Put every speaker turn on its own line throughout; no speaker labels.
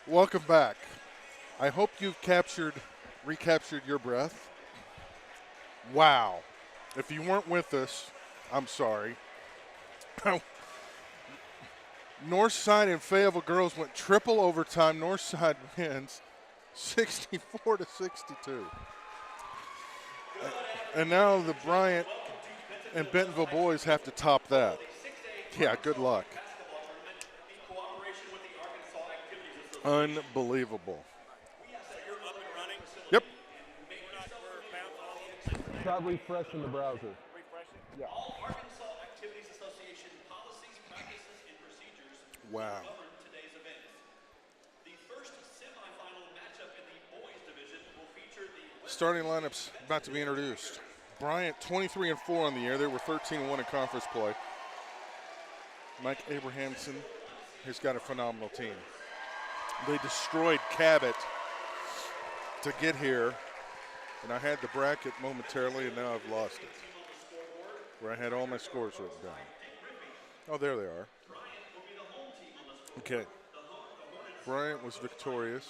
Welcome back. I hope you've recaptured your breath. Wow. If you weren't with us, I'm sorry. Northside and Fayetteville girls went triple overtime. Northside wins 64 to 62. And now the Bryant and Bentonville boys have to top that. Yeah, good luck. Unbelievable. Yep.
Try refreshing the browser. Yeah.
Wow. Starting lineups about to be introduced. Bryant 23 and 4 on the year. They were 13 and 1 in conference play. Mike Abrahamson has got a phenomenal team. They destroyed Cabot to get here, and I had the bracket momentarily, and now I've lost it, where I had all my scores written down. Oh, there they are. Okay. Bryant was victorious.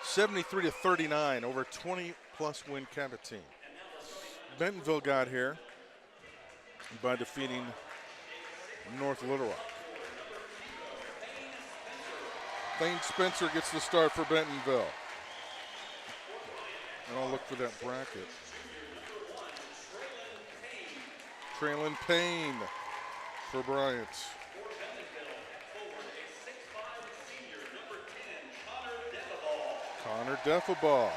73 to 39 over a 20-plus win Cabot team. Bentonville got here by defeating North Little Rock. Thane Spencer gets the start for Bentonville. And I'll look for that bracket. Traylon Payne for Bryant. Connor Deffabaugh.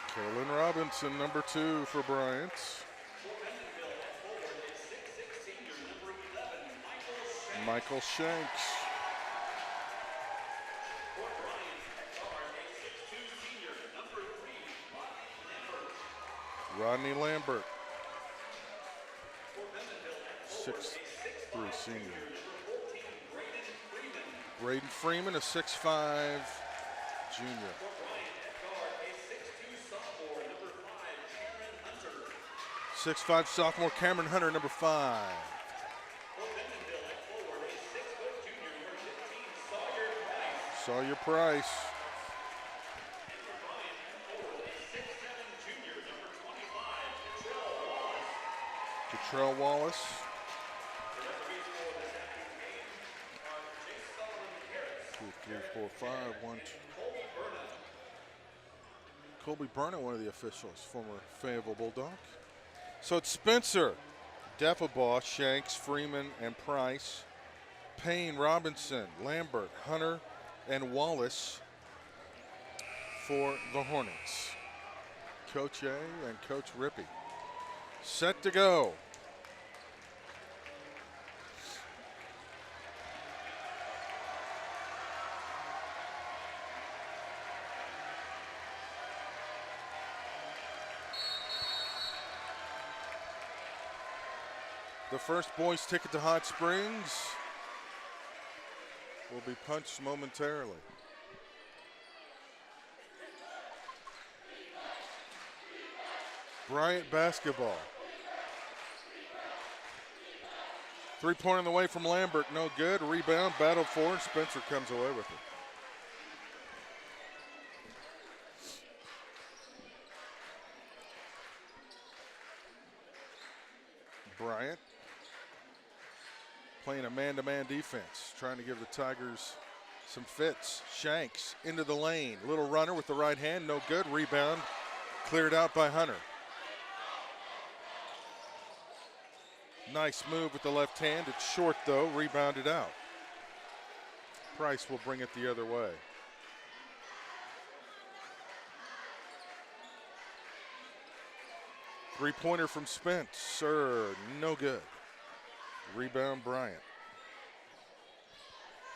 Kaylin Robinson, number 2 for Bryant. Michael Shanks. Rodney Lambert. 6'3" senior. Braden Freeman, a 6'5" junior. 6'5" sophomore Cameron Hunter, number 5. Sawyer Price. Detrell Wallace. Two, three, four, five, 1, 2. Colby Burnett, one of the officials, former Fayetteville Bulldog. So it's Spencer, Deffabaugh, Shanks, Freeman, and Price. Payne, Robinson, Lambert, Hunter, and Wallace for the Hornets. Coach A and Coach Rippey. Set to go. The first boys' ticket to Hot Springs will be punched momentarily. Bryant basketball. 3-point on the way from Lambert, no good. Rebound, battle forward. Spencer comes away with it. Bryant playing a man-to-man defense, trying to give the Tigers some fits. Shanks into the lane. Little runner with the right hand, no good. Rebound cleared out by Hunter. Nice move with the left hand. It's short though, rebounded out. Price will bring it the other way. Three-pointer from Spencer, no good. Rebound Bryant.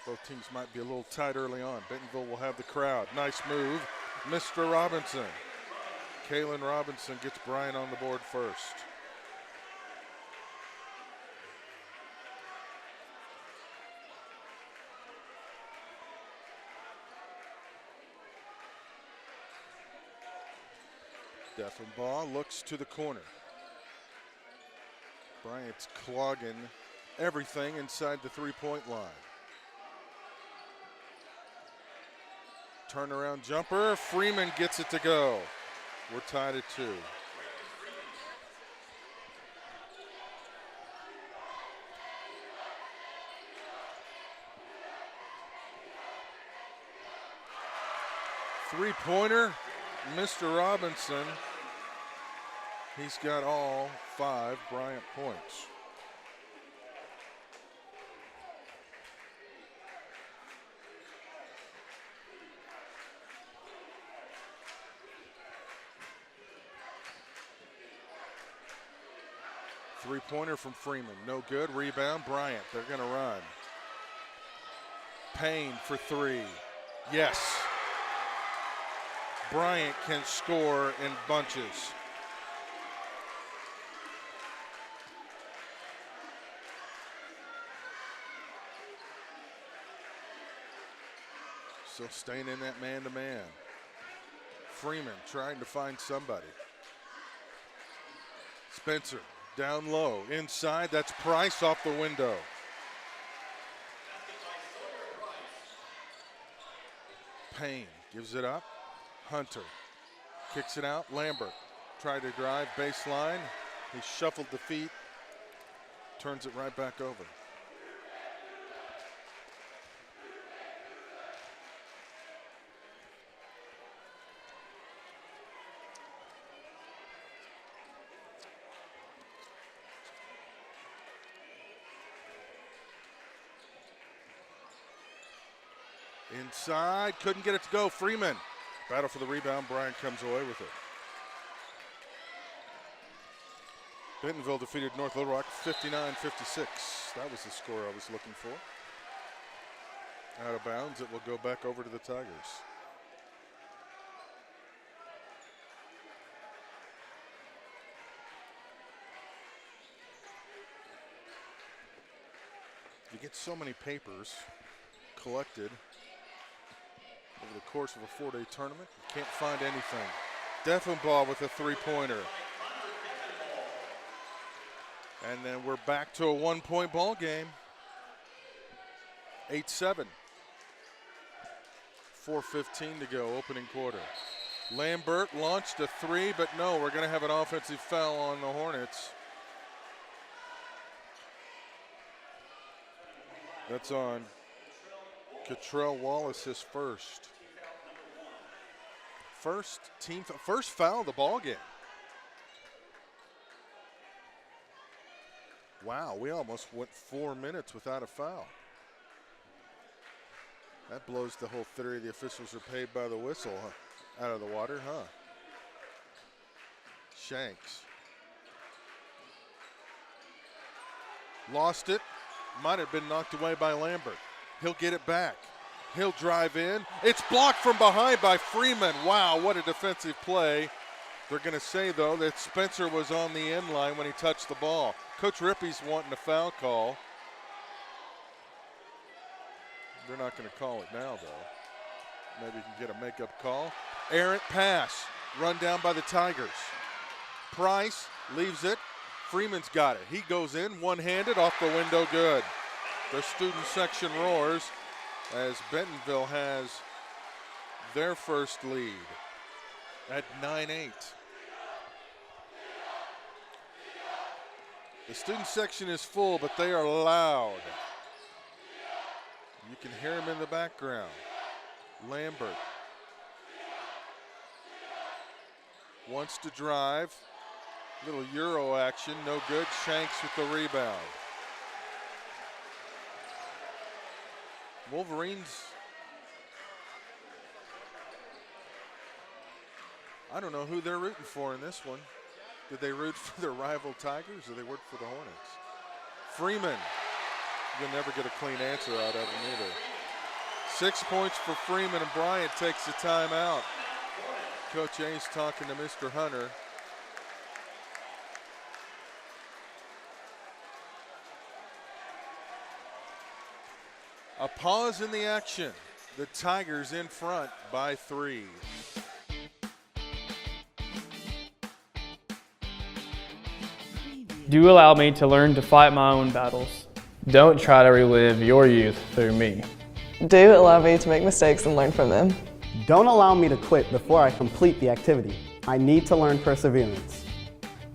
Both teams might be a little tight early on. Bentonville will have the crowd. Nice move, Mr. Robinson. Kaylin Robinson gets Bryant on the board first. Deffabaugh looks to the corner. Bryant's clogging everything inside the three-point line. Turnaround jumper. Freeman gets it to go. We're tied at 2. Three-pointer, Mr. Robinson. He's got all 5 Bryant points. Three-pointer from Freeman, no good. Rebound, Bryant, they're gonna run. Payne for 3, yes. Bryant can score in bunches. Still staying in that man-to-man. Freeman trying to find somebody. Spencer down low, inside, that's Price off the window. Payne gives it up. Hunter kicks it out. Lambert tried to drive baseline. He shuffled the feet, turns it right back over. Inside, couldn't get it to go. Freeman, battle for the rebound. Bryant comes away with it. Bentonville defeated North Little Rock 59-56. That was the score I was looking for. Out of bounds, it will go back over to the Tigers. You get so many papers collected over the course of a 4-day tournament. You can't find anything. Deffenbaugh with a three-pointer. And then we're back to a one-point ball game. 8-7. 4:15 to go, opening quarter. Lambert launched a three, but no, we're going to have an offensive foul on the Hornets. That's on Cottrell Wallace, his first. First foul of the ball game. Wow, we almost went 4 minutes without a foul. That blows the whole theory the officials are paid by the whistle out of the water, huh? Shanks. Lost it. Might have been knocked away by Lambert. He'll get it back. He'll drive in. It's blocked from behind by Freeman. Wow, what a defensive play. They're going to say, though, that Spencer was on the end line when he touched the ball. Coach Rippey's wanting a foul call. They're not going to call it now, though. Maybe you can get a makeup call. Errant pass. Run down by the Tigers. Price leaves it. Freeman's got it. He goes in one-handed off the window, good. The student section roars as Bentonville has their first lead at 9-8. The student section is full, but they are loud. You can hear them in the background. Lambert wants to drive. Little Euro action, no good. Shanks with the rebound. Wolverines, I don't know who they're rooting for in this one. Did they root for their rival Tigers or they root for the Hornets? Freeman, you'll never get a clean answer out of him either. 6 points for Freeman, and Bryant takes the timeout. Coach A's talking to Mr. Hunter. A pause in the action. The Tigers in front by 3.
Do allow me to learn to fight my own battles.
Don't try to relive your youth through me.
Do allow me to make mistakes and learn from them.
Don't allow me to quit before I complete the activity. I need to learn perseverance.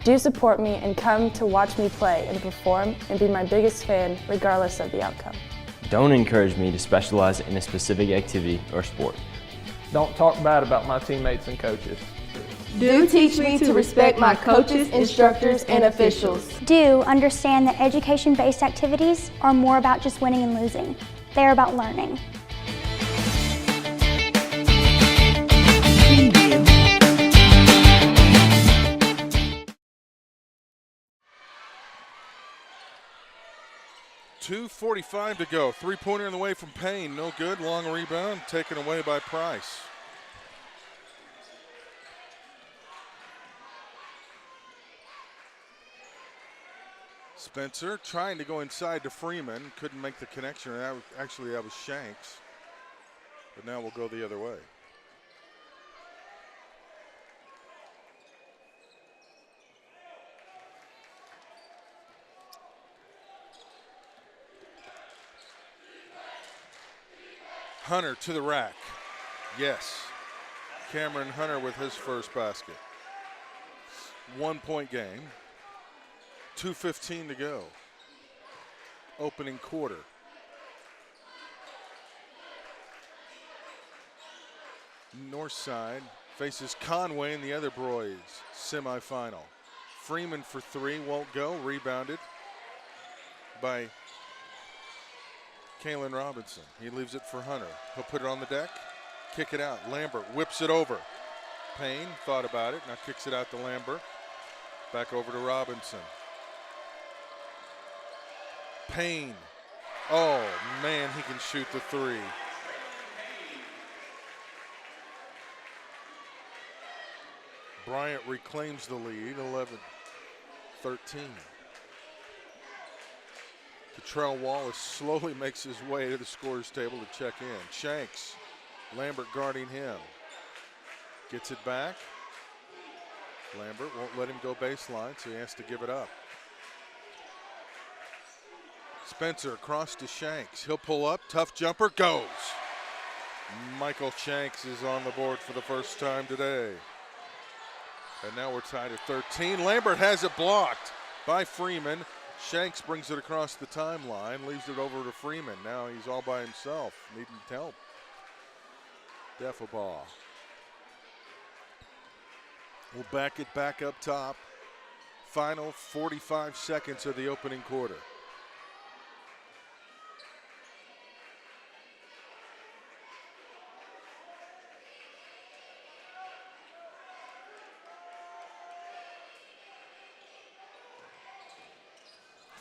Do support me and come to watch me play and perform and be my biggest fan regardless of the outcome.
Don't encourage me to specialize in a specific activity or sport.
Don't talk bad about my teammates and coaches.
Do teach me to respect my coaches, instructors, and officials.
Do understand that education-based activities are more about just winning and losing. They're about learning.
.245 to go. Three-pointer in the way from Payne. No good. Long rebound taken away by Price. Spencer trying to go inside to Freeman. Couldn't make the connection. That was Shanks. But now we'll go the other way. Hunter to the rack. Yes. Cameron Hunter with his first basket. 1 point game. 2:15 to go. Opening quarter. Northside faces Conway in the other boys semifinal. Freeman for three, won't go. Rebounded by Kalen Robinson. He leaves it for Hunter. He'll put it on the deck, kick it out. Lambert whips it over. Payne thought about it, now kicks it out to Lambert. Back over to Robinson. Payne. Oh, man, he can shoot the three. Bryant reclaims the lead, 11-13. Latrell Wallace slowly makes his way to the scorer's table to check in. Shanks, Lambert guarding him. Gets it back. Lambert won't let him go baseline, so he has to give it up. Spencer across to Shanks. He'll pull up, tough jumper, goes. Michael Shanks is on the board for the first time today. And now we're tied at 13. Lambert has it blocked by Freeman. Shanks brings it across the timeline, leaves it over to Freeman. Now he's all by himself, needing help. Defaball. We'll back it back up top. Final 45 seconds of the opening quarter.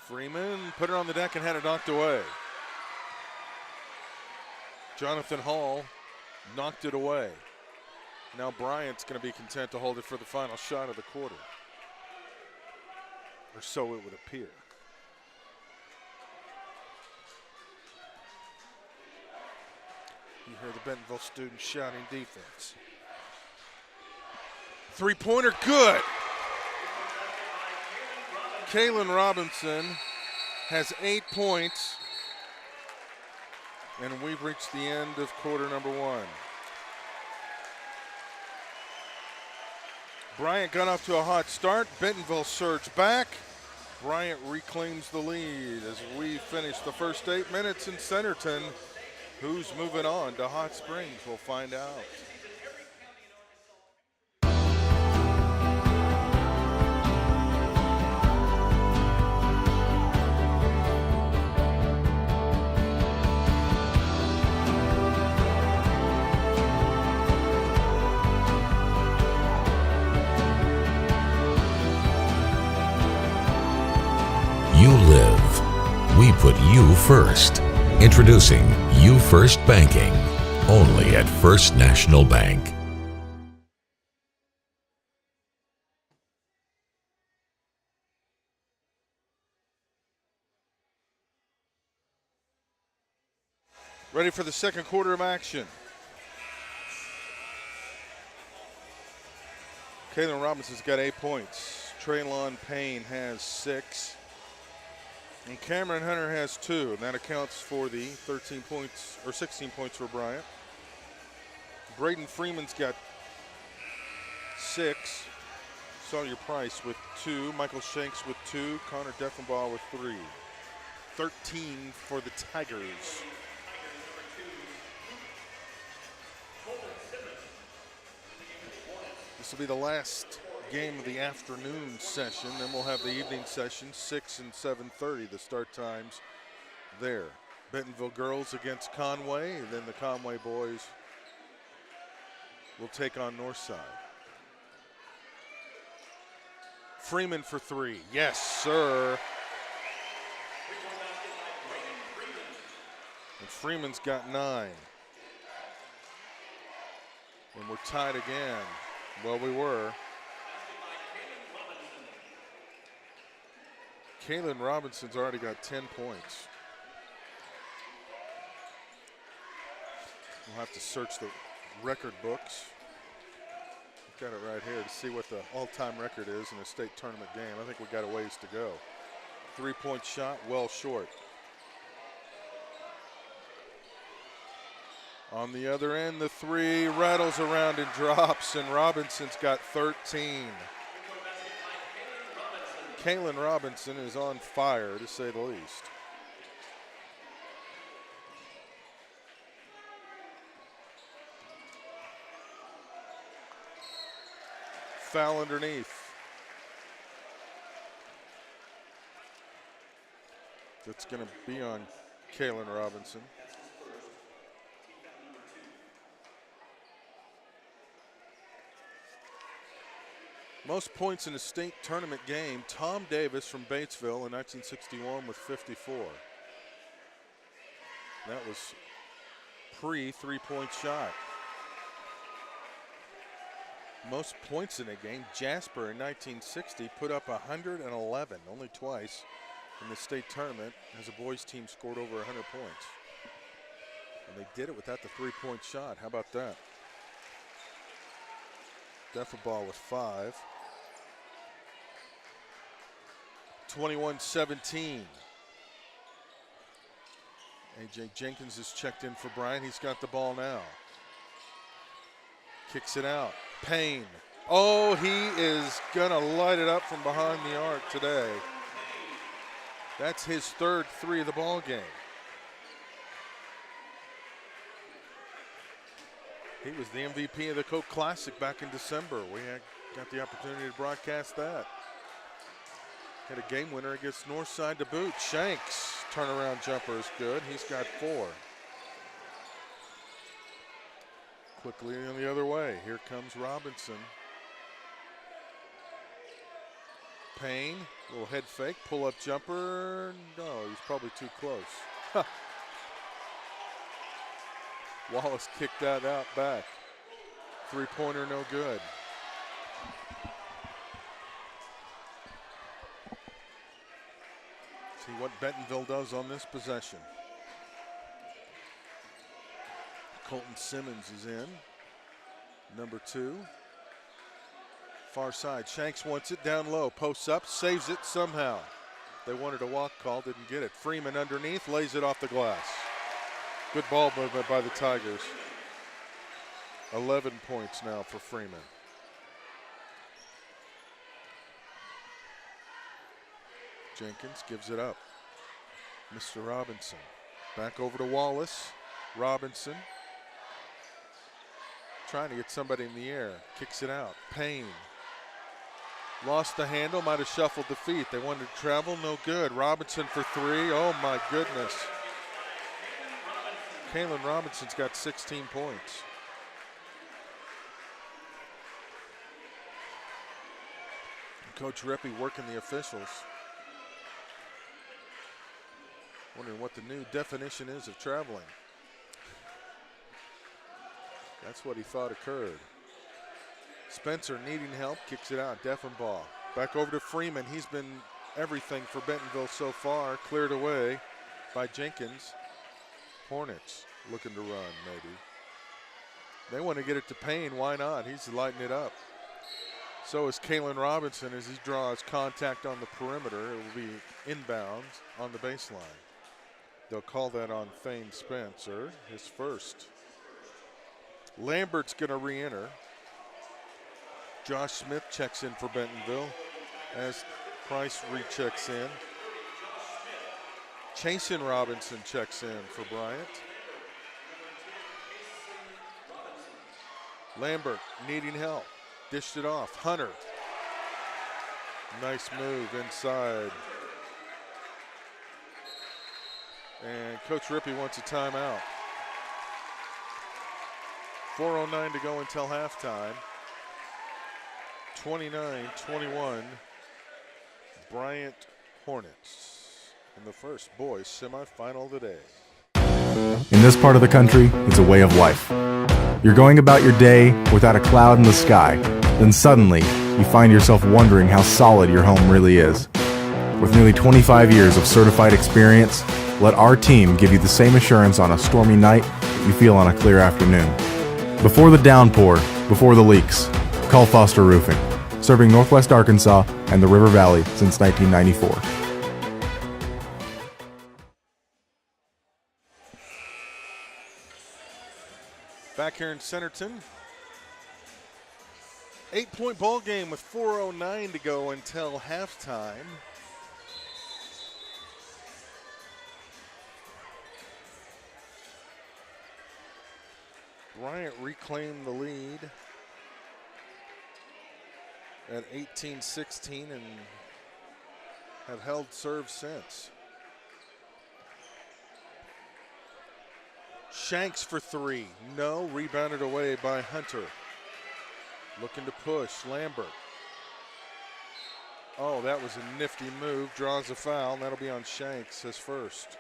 Freeman put it on the deck and had it knocked away. Jonathan Hall knocked it away. Now Bryant's going to be content to hold it for the final shot of the quarter. Or so it would appear. You hear the Bentonville students shouting defense. Three-pointer, good. Kalen Robinson has 8 points, and we've reached the end of quarter number one. Bryant got off to a hot start. Bentonville surged back. Bryant reclaims the lead as we finish the first 8 minutes in Centerton. Who's moving on to Hot Springs? We'll find out.
You live. We put you first. Introducing You First Banking, only at First National Bank.
Ready for the second quarter of action. Kalen Robinson's got 8 points. Traylon Payne has 6. And Cameron Hunter has 2. And that accounts for the 13 points, or 16 points for Bryant. Braden Freeman's got 6. Sawyer Price with 2. Michael Shanks with 2. Connor Deffenbaugh with 3. 13 for the Tigers. This will be the last game of the afternoon session. Then we'll have the evening session, 6 and 7:30, the start times there. Bentonville girls against Conway, and then the Conway boys will take on Northside. Freeman for 3. Yes, sir. And Freeman's got 9. And we're tied again. Well, we were. Kaylin Robinson's already got 10 points. We'll have to search the record books. I've got it right here to see what the all-time record is in a state tournament game. I think we got a ways to go. 3-point shot, well short. On the other end, the 3 rattles around and drops, and Robinson's got 13. Kaylin Robinson is on fire, to say the least. Foul underneath. That's going to be on Kaylin Robinson. Most points in a state tournament game, Tom Davis from Batesville in 1961 with 54. That was pre-3-point shot. Most points in a game, Jasper in 1960 put up 111, only twice in the state tournament as a boys team scored over 100 points. And they did it without the 3-point shot. How about that? Deffenbaugh with 5. 21-17. A.J. Jenkins has checked in for Bryant. He's got the ball now. Kicks it out. Payne. Oh, he is going to light it up from behind the arc today. That's his 3rd 3 of the ball game. He was the MVP of the Coke Classic back in December. We got the opportunity to broadcast that. Hit a game winner against Northside to boot. Shanks turnaround jumper is good. He's got 4. Quickly on the other way. Here comes Robinson. Payne, little head fake, pull-up jumper. No, he's probably too close. Wallace kicked that out back. 3-pointer, no good. See what Bentonville does on this possession. Colton Simmons is in. Number 2. Far side. Shanks wants it down low. Posts up, saves it somehow. They wanted a walk call, didn't get it. Freeman underneath, lays it off the glass. Good ball movement by the Tigers. 11 points now for Freeman. Jenkins gives it up. Mr. Robinson. Back over to Wallace. Robinson. Trying to get somebody in the air. Kicks it out. Payne. Lost the handle. Might have shuffled the feet. They wanted to travel. No good. Robinson for 3. Oh, my goodness. Kaylin Robinson's got 16 points. Coach Rippey working the officials. Wondering what the new definition is of traveling. That's what he thought occurred. Spencer needing help, kicks it out. Deffenbaugh. Back over to Freeman. He's been everything for Bentonville so far. Cleared away by Jenkins. Hornets looking to run, maybe. They want to get it to Payne. Why not? He's lighting it up. So is Kalen Robinson as he draws contact on the perimeter. It will be inbounds on the baseline. They'll call that on Thane Spencer, his first. Lambert's going to re-enter. Josh Smith checks in for Bentonville as Price rechecks in. Chasen Robinson checks in for Bryant. Lambert needing help. Dished it off. Hunter. Nice move inside. And Coach Rippey wants a timeout. 4:09 to go until halftime. 29-21. Bryant Hornets in the first boys semifinal today.
In this part of the country, it's a way of life. You're going about your day without a cloud in the sky. Then suddenly, you find yourself wondering how solid your home really is. With nearly 25 years of certified experience, let our team give you the same assurance on a stormy night that you feel on a clear afternoon. Before the downpour, before the leaks, call Foster Roofing, serving Northwest Arkansas and the River Valley since 1994.
Back here in Centerton. 8-point ball game with 4:09 to go until halftime. Bryant reclaimed the lead at 18-16 and have held serve since. Shanks for three. No. Rebounded away by Hunter. Looking to push. Lambert. Oh, that was a nifty move. Draws a foul, and that'll be on Shanks, his first.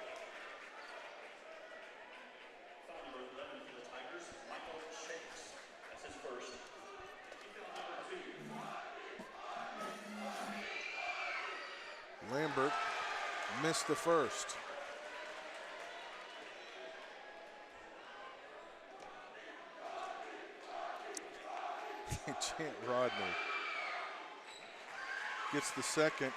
Lambert missed the first. Chant Rodney gets the second.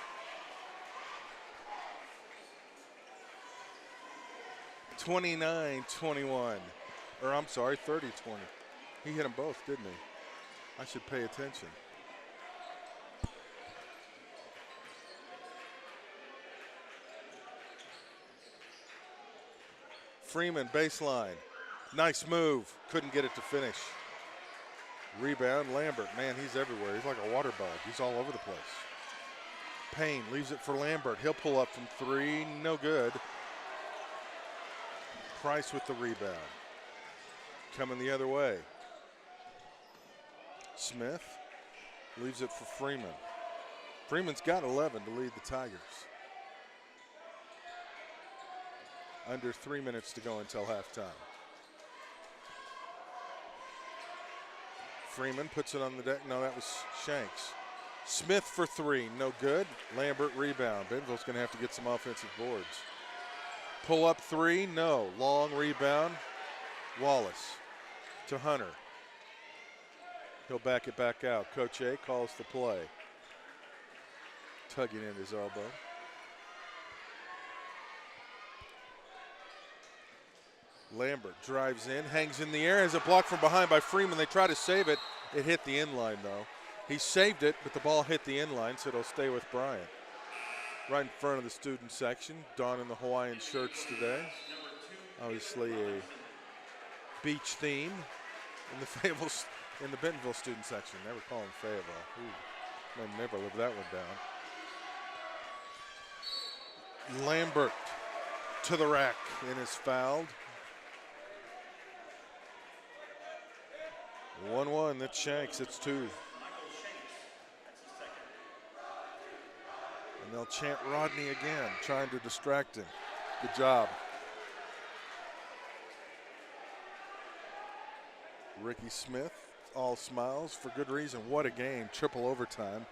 29-21. Or I'm sorry, 30-20. He hit them both, didn't he? I should pay attention. Freeman, baseline. Nice move. Couldn't get it to finish. Rebound, Lambert. Man, he's everywhere. He's like a water bug. He's all over the place. Payne leaves it for Lambert. He'll pull up from three. No good. Price with the rebound. Coming the other way. Smith leaves it for Freeman. Freeman's got 11 to lead the Tigers. Under 3 minutes to go until halftime. Freeman puts it on the deck. No, that was Shanks. Smith for three. No good. Lambert rebound. Bentonville's going to have to get some offensive boards. Pull up three. No. Long rebound. Wallace to Hunter. He'll back it back out. Coach A calls the play. Tugging in his elbow. Lambert drives in, hangs in the air, has a block from behind by Freeman. They try to save it. It hit the inline, though. He saved it, but the ball hit the inline, so it'll stay with Bryant. Right in front of the student section, donning the Hawaiian shirts today. Obviously a beach theme in the Bentonville student section. Never call them Fayetteville. Ooh, I never lived that one down. Lambert to the rack and is fouled. 1-1, that's Shanks, it's two. And they'll chant Rodney again, trying to distract him. Good job. Ricky Smith, all smiles for good reason. What a game, triple overtime.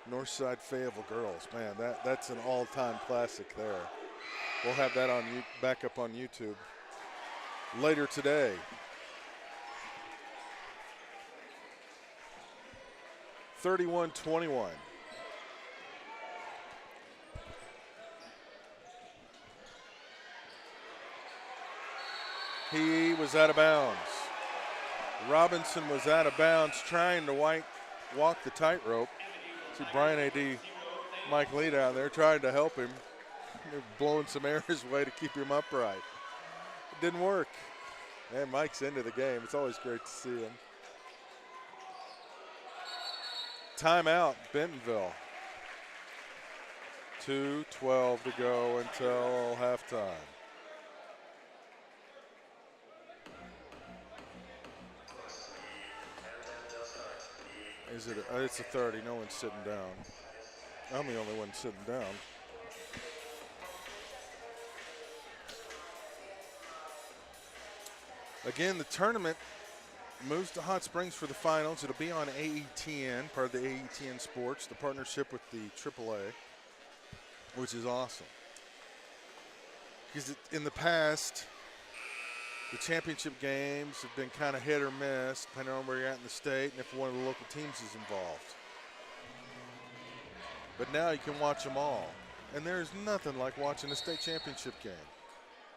Northside Fayetteville girls, man, that's an all-time classic there. We'll have that on back up on YouTube later today. 31-21. He was out of bounds. Robinson was out of bounds trying to walk the tightrope. See Brian A.D. Mike Lee down there trying to help him. They're blowing some air his way to keep him upright. It didn't work. And Mike's into the game. It's always great to see him. Timeout, Bentonville. 2:12 to go until halftime. It's a 30. No one's sitting down. I'm the only one sitting down. Again, the tournament moves to Hot Springs for the finals. It'll be on AETN, part of the AETN Sports, the partnership with the AAA, which is awesome. Because in the past, the championship games have been kind of hit or miss, depending on where you're at in the state and if one of the local teams is involved. But now you can watch them all. And there's nothing like watching a state championship game.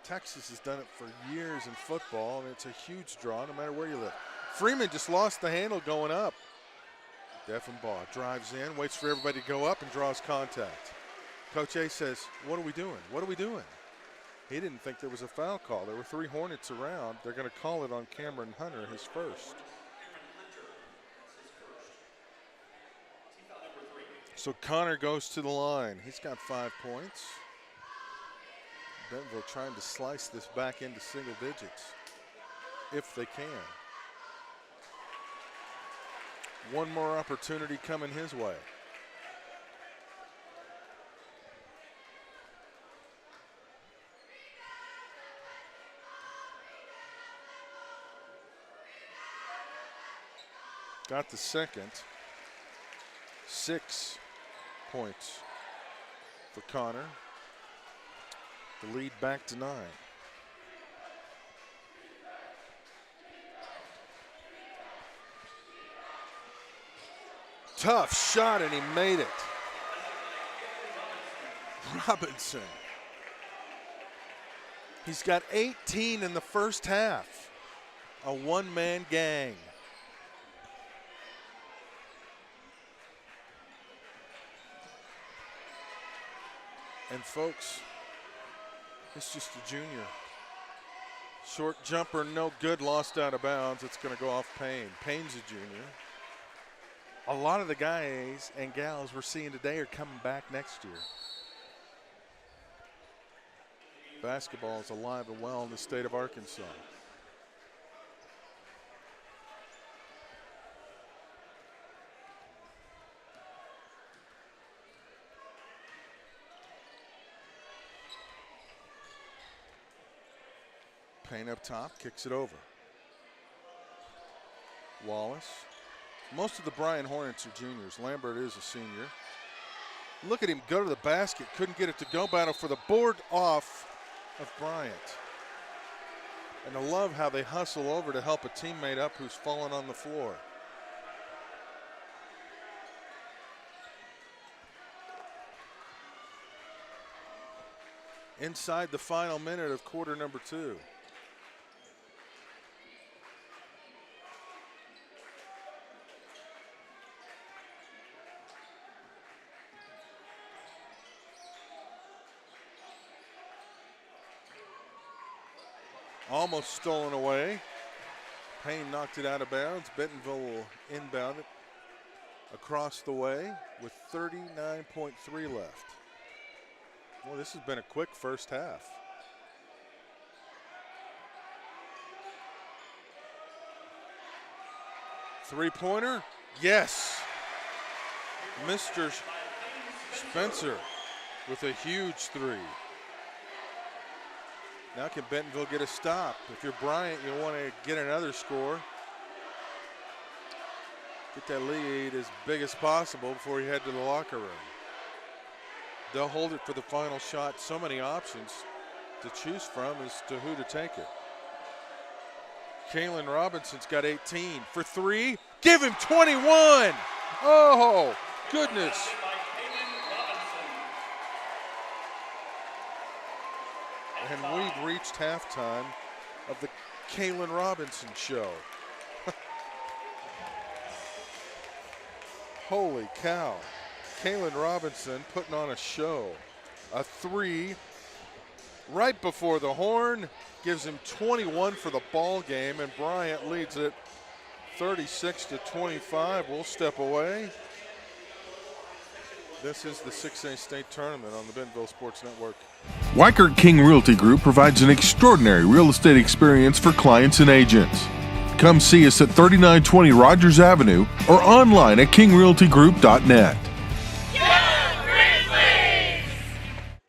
Texas has done it for years in football, and it's a huge draw no matter where you live. Freeman just lost the handle going up. Deffenbaugh drives in, waits for everybody to go up, and draws contact. Coach A says, what are we doing? What are we doing? He didn't think there was a foul call. There were 3 Hornets around. They're going to call it on Cameron Hunter, his first. So Connor goes to the line. He's got 5 points. Bentonville trying to slice this back into single digits, if they can. One more opportunity coming his way. Got the second. 6 points for Connor. The lead back to 9. Tough shot, and he made it. Robinson. He's got 18 in the first half. A one-man gang. And folks, it's just a junior. Short jumper, no good, lost out of bounds. It's going to go off Payne. Payne's a junior. A lot of the guys and gals we're seeing today are coming back next year. Basketball is alive and well in the state of Arkansas. Payne up top, kicks it over. Wallace. Most of the Bryant Hornets are juniors. Lambert is a senior. Look at him go to the basket. Couldn't get it to go. Battle for the board off of Bryant. And I love how they hustle over to help a teammate up who's fallen on the floor. Inside the final minute of quarter number 2. Almost stolen away. Payne knocked it out of bounds. Bentonville will inbound it across the way with 39.3 left. Well, this has been a quick first half. Three-pointer? Yes. Mr. Spencer with a huge 3. Now can Bentonville get a stop? If you're Bryant, you want to get another score. Get that lead as big as possible before you head to the locker room. They'll hold it for the final shot. So many options to choose from as to who to take it. Kalen Robinson's got 18 for 3. Give him 21. Oh, goodness. And we've reached halftime of the Kaylin Robinson show. Holy cow. Kaylin Robinson putting on a show. A 3 right before the horn gives him 21 for the ball game, and Bryant leads it 36-25. We'll step away. This is the 6A state tournament on the Bentonville Sports Network.
Weichert King Realty Group provides an extraordinary real estate experience for clients and agents. Come see us at 3920 Rogers Avenue or online at kingrealtygroup.net.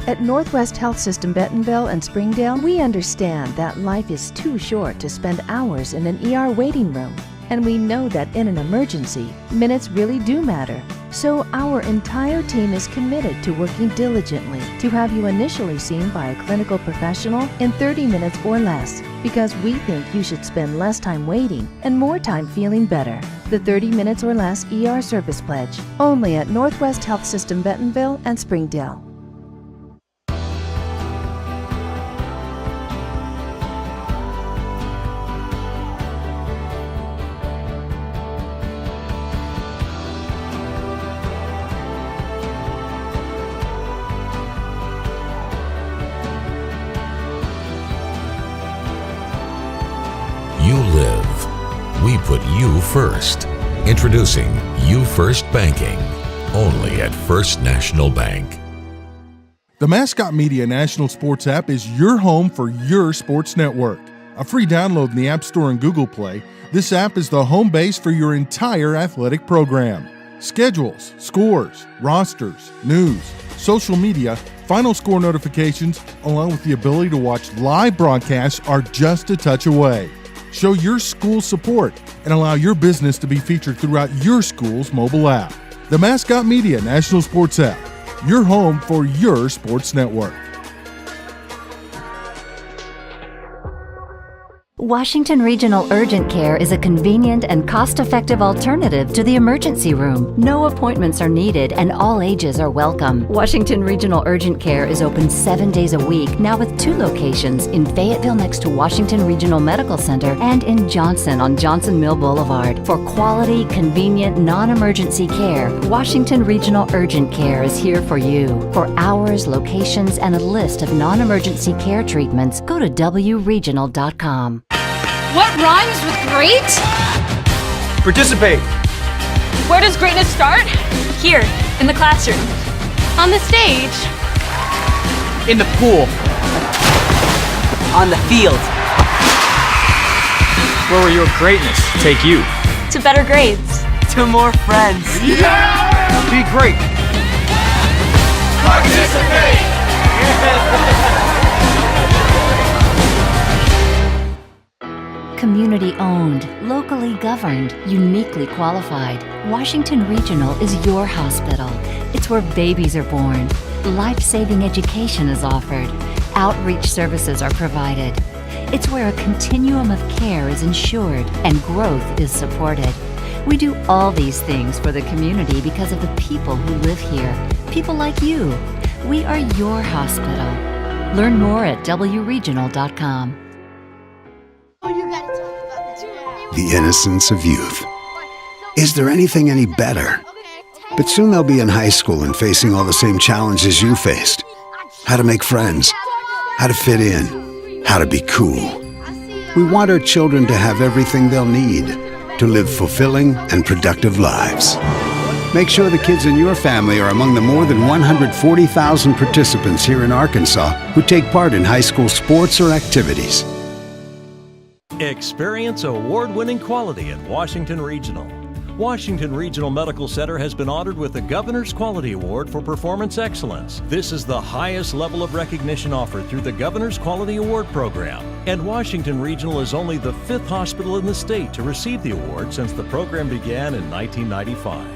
At Northwest Health System Bentonville and Springdale, we understand that life is too short to spend hours in an ER waiting room. And we know that in an emergency, minutes really do matter. So our entire team is committed to working diligently to have you initially seen by a clinical professional in 30 minutes or less, because we think you should spend less time waiting and more time feeling better. The 30 minutes or less ER service pledge, only at Northwest Health System Bentonville and Springdale.
You live. We put you first. Introducing You First Banking, only at First National Bank.
The Mascot Media National Sports app is your home for your sports network. A free download in the App Store and Google Play, this app is the home base for your entire athletic program. Schedules, scores, rosters, news, social media, final score notifications, along with the ability to watch live broadcasts are just a touch away. Show your school support and allow your business to be featured throughout your school's mobile app. The Mascot Media National Sports app, your home for your sports network.
Washington Regional Urgent Care is a convenient and cost-effective alternative to the emergency room. No appointments are needed and all ages are welcome. Washington Regional Urgent Care is open 7 days a week, now with 2 locations in Fayetteville next to Washington Regional Medical Center and in Johnson on Johnson Mill Boulevard. For quality, convenient, non-emergency care, Washington Regional Urgent Care is here for you. For hours, locations, and a list of non-emergency care treatments, go to wregional.com.
What rhymes with great?
Participate.
Where does greatness start? Here, in the classroom. On the stage.
In the pool. On the field. Where will your greatness take you?
To better grades.
To more friends.
Yeah!
Be great.
Participate!
Community owned, locally governed, uniquely qualified. Washington Regional is your hospital. It's where babies are born. Life-saving education is offered. Outreach services are provided. It's where a continuum of care is ensured and growth is supported. We do all these things for the community because of the people who live here. People like you. We are your hospital. Learn more at wregional.com.
The innocence of youth. Is there anything any better? But soon they'll be in high school and facing all the same challenges you faced. How to make friends, how to fit in, how to be cool. We want our children to have everything they'll need to live fulfilling and productive lives. Make sure the kids in your family are among the more than 140,000 participants here in Arkansas who take part in high school sports or activities.
Experience award-winning quality at Washington Regional. Washington Regional Medical Center has been honored with the Governor's Quality Award for Performance Excellence. This is the highest level of recognition offered through the Governor's Quality Award program. And Washington Regional is only the 5th hospital in the state to receive the award since the program began in 1995.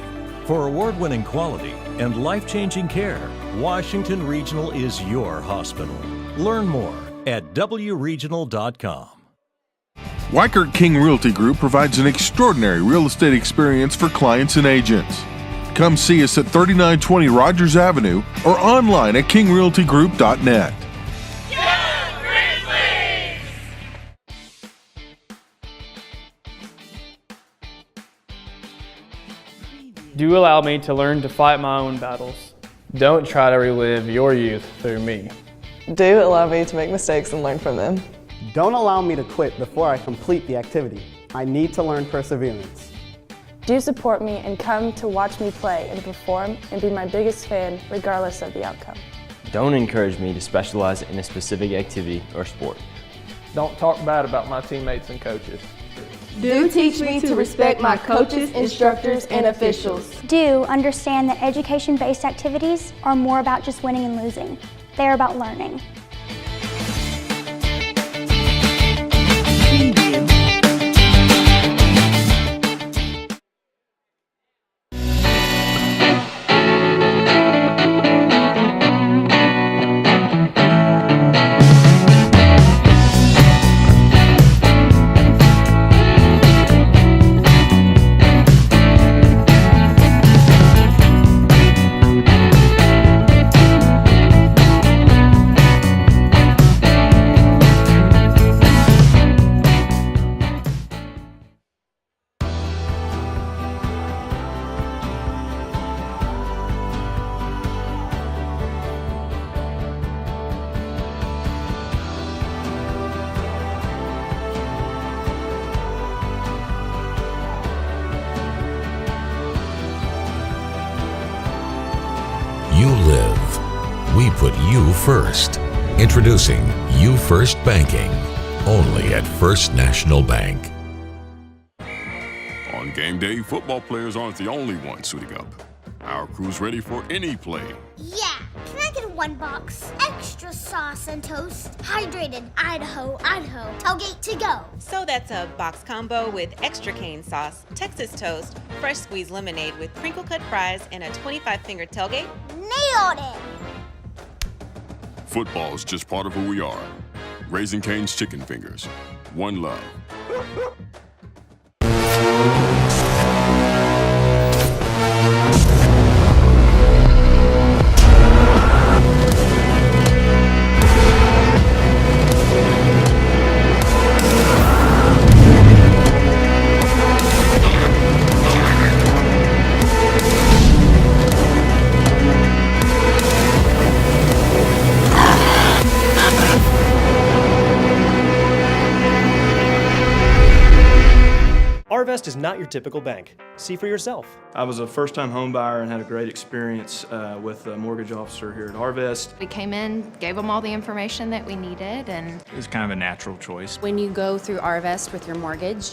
For award-winning quality and life-changing care, Washington Regional is your hospital. Learn more at wregional.com.
Weichert King Realty Group provides an extraordinary real estate experience for clients and agents. Come see us at 3920 Rogers Avenue or online at kingrealtygroup.net.
Do allow me to learn to fight my own battles.
Don't try to relive your youth through me.
Do allow me to make mistakes and learn from them.
Don't allow me to quit before I complete the activity. I need to learn perseverance.
Do support me and come to watch me play and perform and be my biggest fan regardless of the outcome.
Don't encourage me to specialize in a specific activity or sport.
Don't talk bad about my teammates and coaches.
Do teach me to respect my coaches, instructors, and officials.
Do understand that education-based activities are more about just winning and losing. They're about learning.
You live. We put you first. Introducing You First Banking, only at First National Bank.
On game day, football players aren't the only ones suiting up. Our crew's ready for any play.
Yeah, can I get one box? Extra sauce and toast. Hydrated Idaho, tailgate to go.
So that's a box combo with extra cane sauce, Texas toast, fresh squeezed lemonade with crinkle cut fries, and a 25-finger tailgate?
Nailed it!
Football's just part of who we are. Raising Cane's Chicken Fingers. One love.
Arvest is not your typical bank. See for yourself.
I was a first-time home buyer and had a great experience with a mortgage officer here at Arvest.
We came in, gave them all the information that we needed, and
it was kind of a natural choice.
When you go through Arvest with your mortgage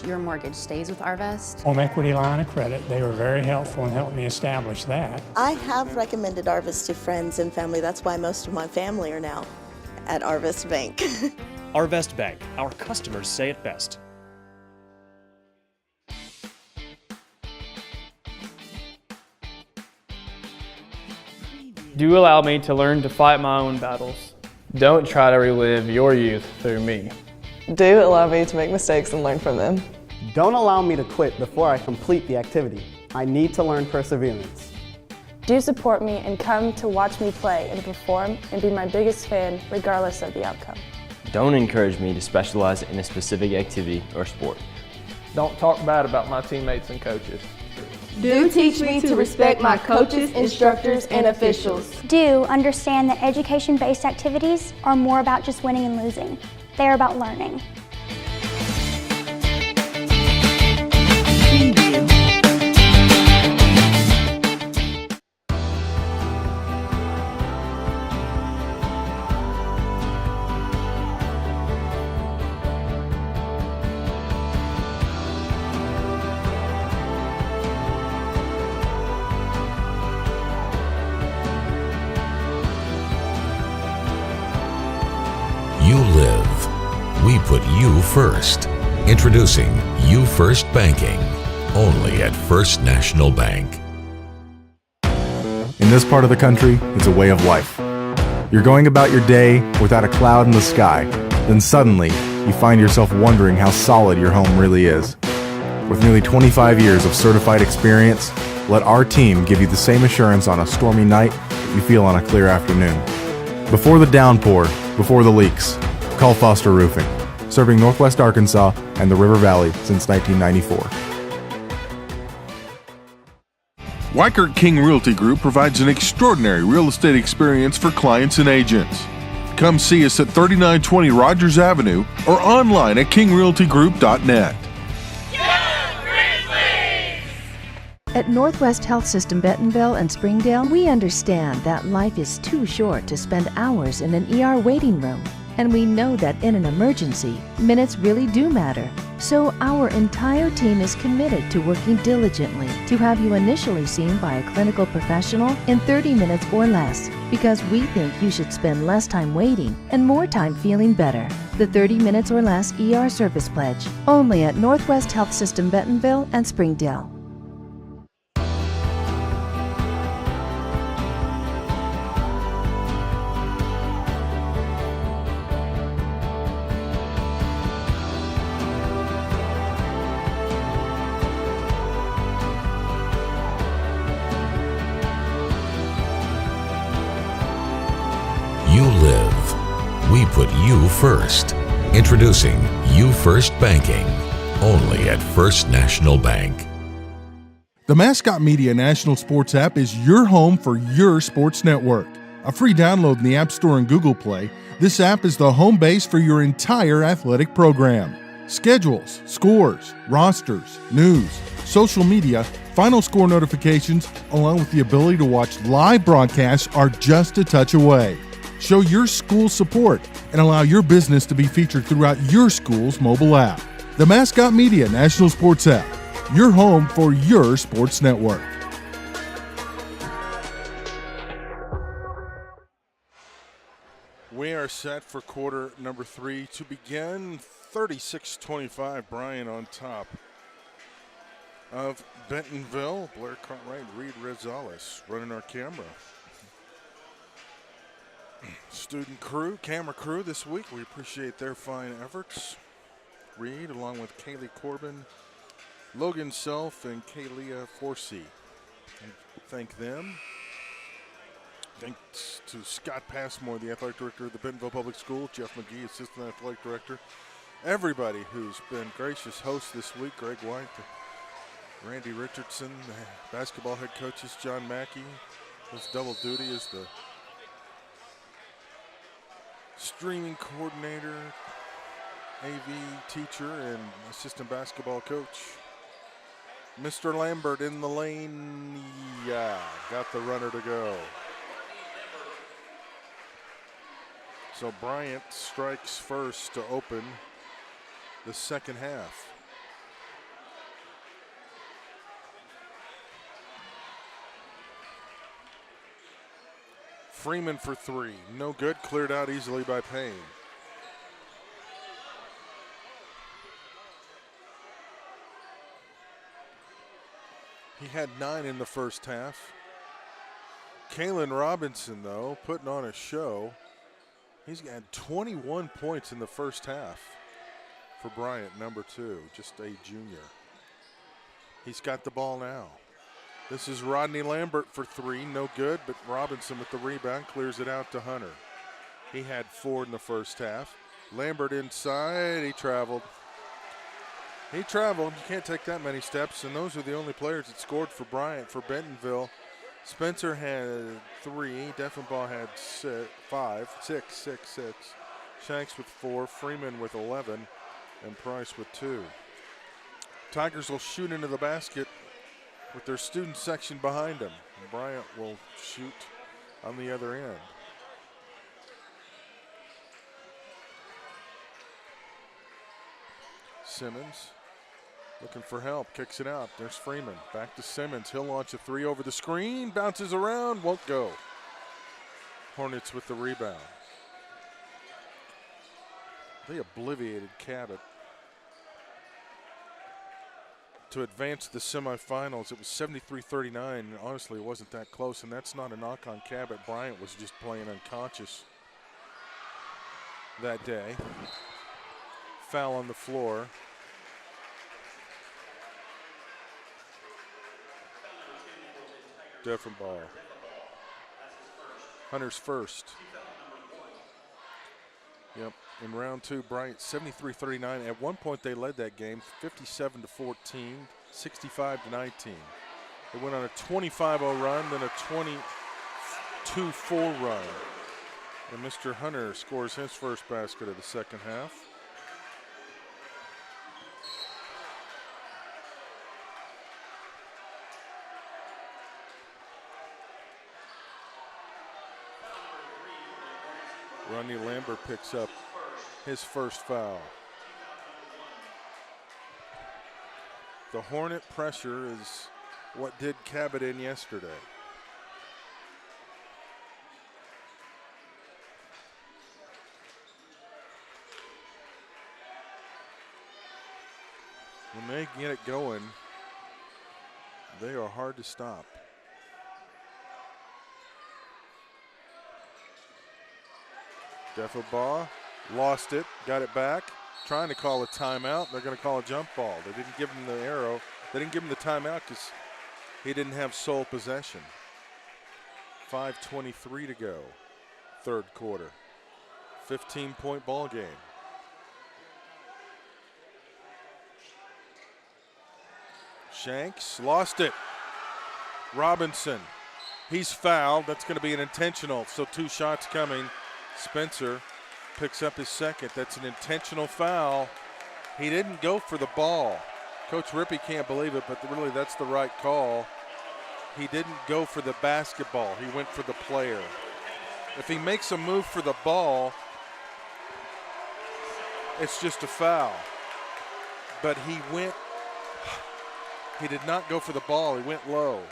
stays with Arvest.
Home equity line of credit, they were very helpful in helping me establish that.
I have recommended Arvest to friends and family. That's why most of my family are now at Arvest Bank.
Arvest Bank, our customers say it best.
Do allow me to learn to fight my own battles.
Don't try to relive your youth through me.
Do allow me to make mistakes and learn from them.
Don't allow me to quit before I complete the activity. I need to learn perseverance.
Do support me and come to watch me play and perform and be my biggest fan regardless of the outcome.
Don't encourage me to specialize in a specific activity or sport.
Don't talk bad about my teammates and coaches.
Do teach me to respect my coaches, instructors, and officials.
Do understand that education-based activities are more about just winning and losing. They're about learning.
You live. We put you first. Introducing You First Banking, only at First National Bank.
In this part of the country, it's a way of life. You're going about your day without a cloud in the sky. Then suddenly, you find yourself wondering how solid your home really is. With nearly 25 years of certified experience, let our team give you the same assurance on a stormy night that you feel on a clear afternoon. Before the downpour, before the leaks, call Foster Roofing, serving Northwest Arkansas and the River Valley since 1994.
Weichert King Realty Group provides an extraordinary real estate experience for clients and agents. Come see us at 3920 Rogers Avenue or online at kingrealtygroup.net.
At Northwest Health System Bentonville and Springdale, we understand that life is too short to spend hours in an ER waiting room. And we know that in an emergency, minutes really do matter. So our entire team is committed to working diligently to have you initially seen by a clinical professional in 30 minutes or less, because we think you should spend less time waiting and more time feeling better. The 30 minutes or less ER service pledge, only at Northwest Health System Bentonville and Springdale.
You live. We put you first. Introducing You First Banking, only at First National Bank.
The Mascot Media National Sports app is your home for your sports network. A free download in the App Store and Google Play, this app is the home base for your entire athletic program. Schedules, scores, rosters, news, social media, final score notifications, along with the ability to watch live broadcasts are just a touch away. Show your school support and allow your business to be featured throughout your school's mobile app. The Mascot Media National Sports app, your home for your sports network.
We are set for quarter number 3 to begin. 36-25, Bryant on top of Bentonville. Blair Cartwright, Reed Rosales running our camera. Student crew, camera crew this week. We appreciate their fine efforts. Reed, along with Kaylee Corbin, Logan Self, and Kaylia Forsey. And thank them. Thanks to Scott Passmore, the athletic director of the Bentonville Public School, Jeff McGee, assistant athletic director. Everybody who's been gracious hosts this week, Greg White, Randy Richardson, the basketball head coaches, John Mackey, does double duty as the streaming coordinator, AV teacher, and assistant basketball coach. Mr. Lambert in the lane, yeah, got the runner to go. So Bryant strikes first to open the second half. Freeman for three, no good, cleared out easily by Payne. He had 9 in the first half. Kalen Robinson, though, putting on a show. He's got 21 points in the first half for Bryant, number 2, just a junior. He's got the ball now. This is Rodney Lambert for 3, no good, but Robinson with the rebound clears it out to Hunter. He had 4 in the first half. Lambert inside, he traveled. You can't take that many steps, and those are the only players that scored for Bryant. For Bentonville, Spencer had 3, Deffenbaugh had 6. Shanks with 4, Freeman with 11, and Price with 2. Tigers will shoot into the basket with their student section behind them. Bryant will shoot on the other end. Simmons looking for help, kicks it out. There's Freeman, back to Simmons. He'll launch a 3 over the screen, bounces around, won't go. Hornets with the rebound. They obliviated Cabot to advance the semifinals. It was 73-39, and honestly, it wasn't that close, and that's not a knock on Cabot. Bryant was just playing unconscious that day. foul on the floor. Different ball. Hunter's first. Yep. In round two, Bryant 73-39. At one point, they led that game 57-14, 65-19. They went on a 25-0 run, then a 22-4 run. And Mr. Hunter scores his first basket of the second half. Rodney Lambert picks up his first foul. The Hornet pressure is what did Cabot in yesterday. When they get it going, they are hard to stop. Deffabaugh lost it, got it back, trying to call a timeout. They're going to call a jump ball. They didn't give him the arrow. They didn't give him the timeout because he didn't have sole possession. 5:23 to go, third quarter. 15-point ball game. Shanks lost it. Robinson, he's fouled. That's going to be an intentional, so 2 shots coming. Spencer picks up his second. That's an intentional foul. He didn't go for the ball. Coach Rippey can't believe it, but really that's the right call. He didn't go for the basketball. He went for the player. If he makes a move for the ball, it's just a foul. But he did not go for the ball. He went low.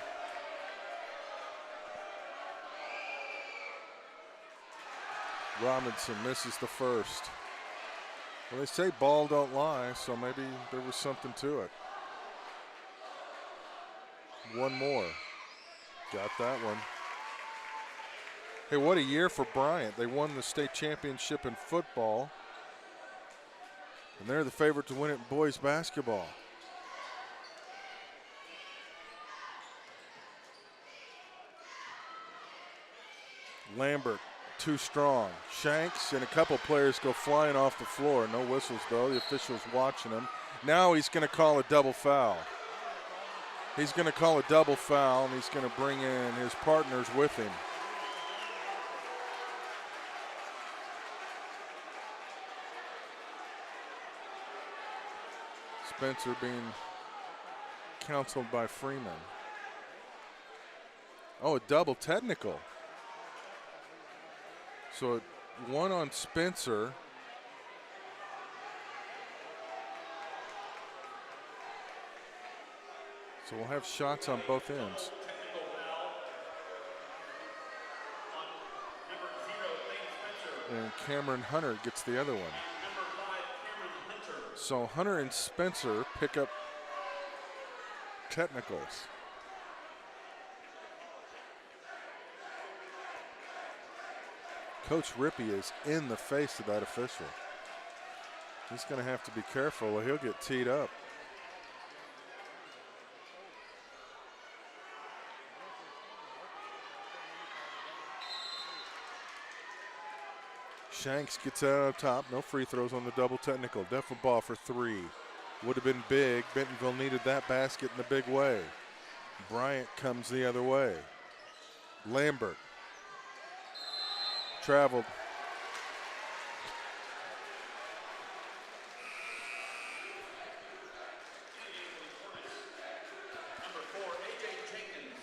Robinson misses the first. Well, they say ball don't lie, so maybe there was something to it. One more. Got that one. Hey, what a year for Bryant. They won the state championship in football, and they're the favorite to win it in boys basketball. Lambert. Too strong. Shanks and a couple players go flying off the floor. No whistles, though. The official's watching him. Now he's going to call a double foul. He's going to call a double foul, and he's going to bring in his partners with him. Spencer being counseled by Freeman. Oh, a double technical. So one on Spencer. So we'll have shots on both ends. And Cameron Hunter gets the other one. So Hunter and Spencer pick up technicals. Coach Rippey is in the face of that official. He's going to have to be careful or he'll get teed up. Shanks gets out on top. No free throws on the double technical. Deffabaugh for 3. Would have been big. Bentonville needed that basket in a big way. Bryant comes the other way. Lambert. Traveled.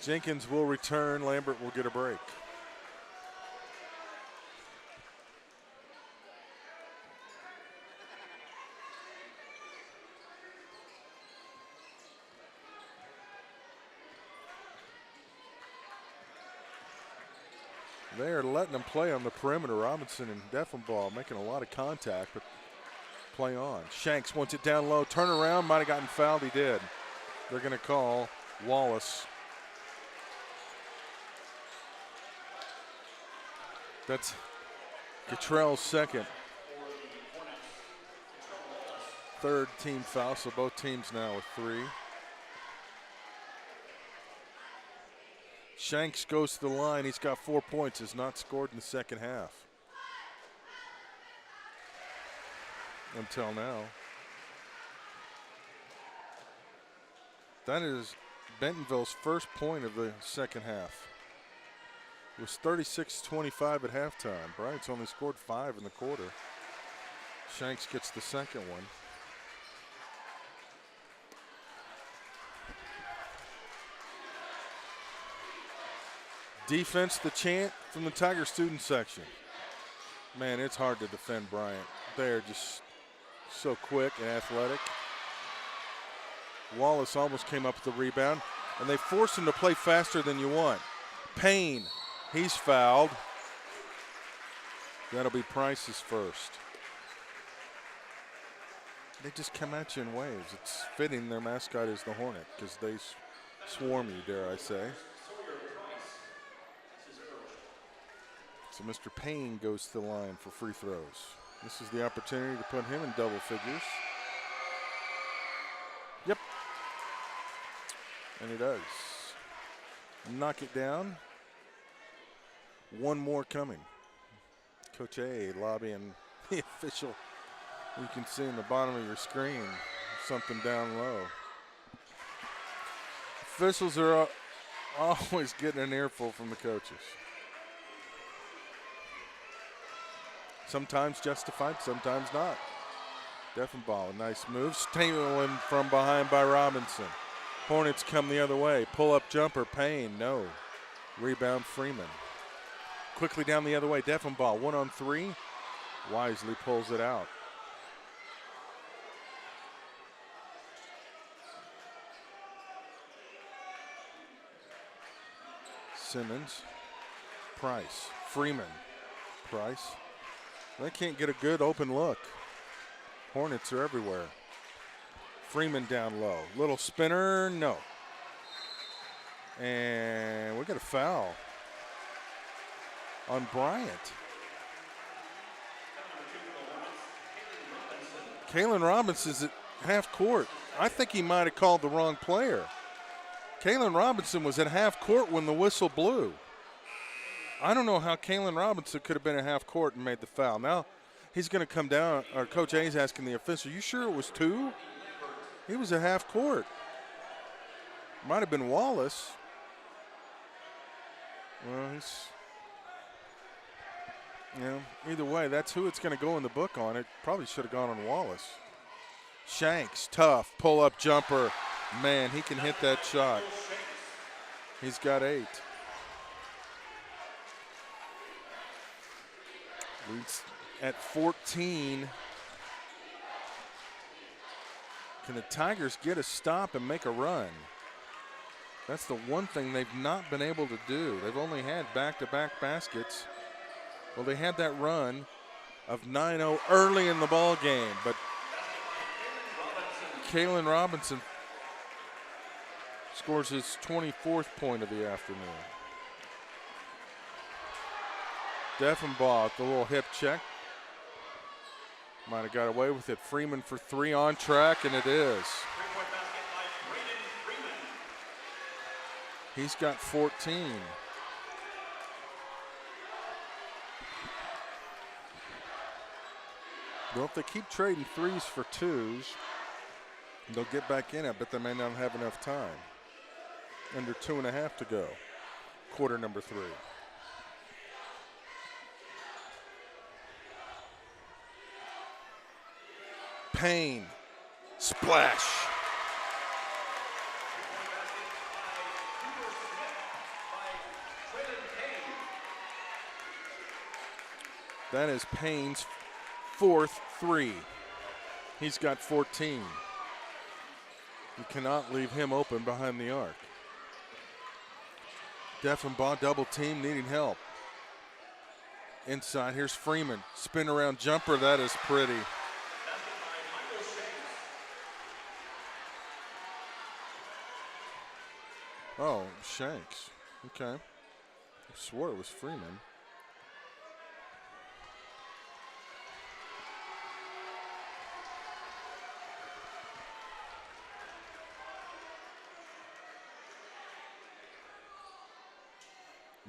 Jenkins will return. Lambert will get a break. They're letting them play on the perimeter. Robinson and Deffabaugh making a lot of contact, but play on. Shanks wants it down low. Turnaround, might have gotten fouled. He did. They're going to call Wallace. That's Cottrell's second. third team foul, so both teams now with 3. Shanks goes to the line. He's got 4 points, has not scored in the second half. Until now. That is Bentonville's first point of the second half. It was 36-25 at halftime. Bryant's only scored 5 in the quarter. Shanks gets the second one. Defense, the chant from the Tiger student section. Man, it's hard to defend Bryant. They're just so quick and athletic. Wallace almost came up with the rebound, and they forced him to play faster than you want. Payne, he's fouled. That'll be Price's first. They just come at you in waves. It's fitting their mascot is the Hornet because they swarm you, dare I say. So Mr. Payne goes to the line for free throws. This is the opportunity to put him in double figures. Yep. And he does. Knock it down. One more coming. Coach A lobbying the official. You can see in the bottom of your screen something down low. Officials are always getting an earful from the coaches. Sometimes justified, sometimes not. Defenball, nice move. Stolen from behind by Robinson. Hornets come the other way. Pull-up jumper, Payne, no. Rebound, Freeman. Quickly down the other way, Defenball, 1-on-3. Wisely pulls it out. Simmons, Price, Freeman, Price. They can't get a good open look. Hornets are everywhere. Freeman down low. Little spinner, no. And we got a foul on Bryant. Kalen Robinson's at half court. I think he might have called the wrong player. Kalen Robinson was at half court when the whistle blew. I don't know how Kalen Robinson could have been at half court and made the foul. Now he's going to come down, or Coach A's asking the official, you sure it was 2? He was at half court. Might have been Wallace. Well, either way, that's who it's going to go in the book on. It probably should have gone on Wallace. Shanks, tough, pull-up jumper. Man, he can hit that shot. He's got 8. Leads at 14. Can the Tigers get a stop and make a run? That's the one thing they've not been able to do. They've only had back-to-back baskets. Well, they had that run of 9-0 early in the ball game, but Kalen Robinson scores his 24th point of the afternoon. Defenbaugh at the little hip check. Might have got away with it. Freeman for 3 on track, and it is. He's got 14. Well, if they keep trading 3s for 2s, they'll get back in it, but they may not have enough time. Under 2.5 to go. Quarter number 3. Payne, splash. That is Payne's 4th 3. He's got 14. You cannot leave him open behind the arc. Defenbaugh double team, needing help. Inside, here's Freeman. Spin around jumper, that is pretty. Oh, Shanks. Okay. I swore it was Freeman.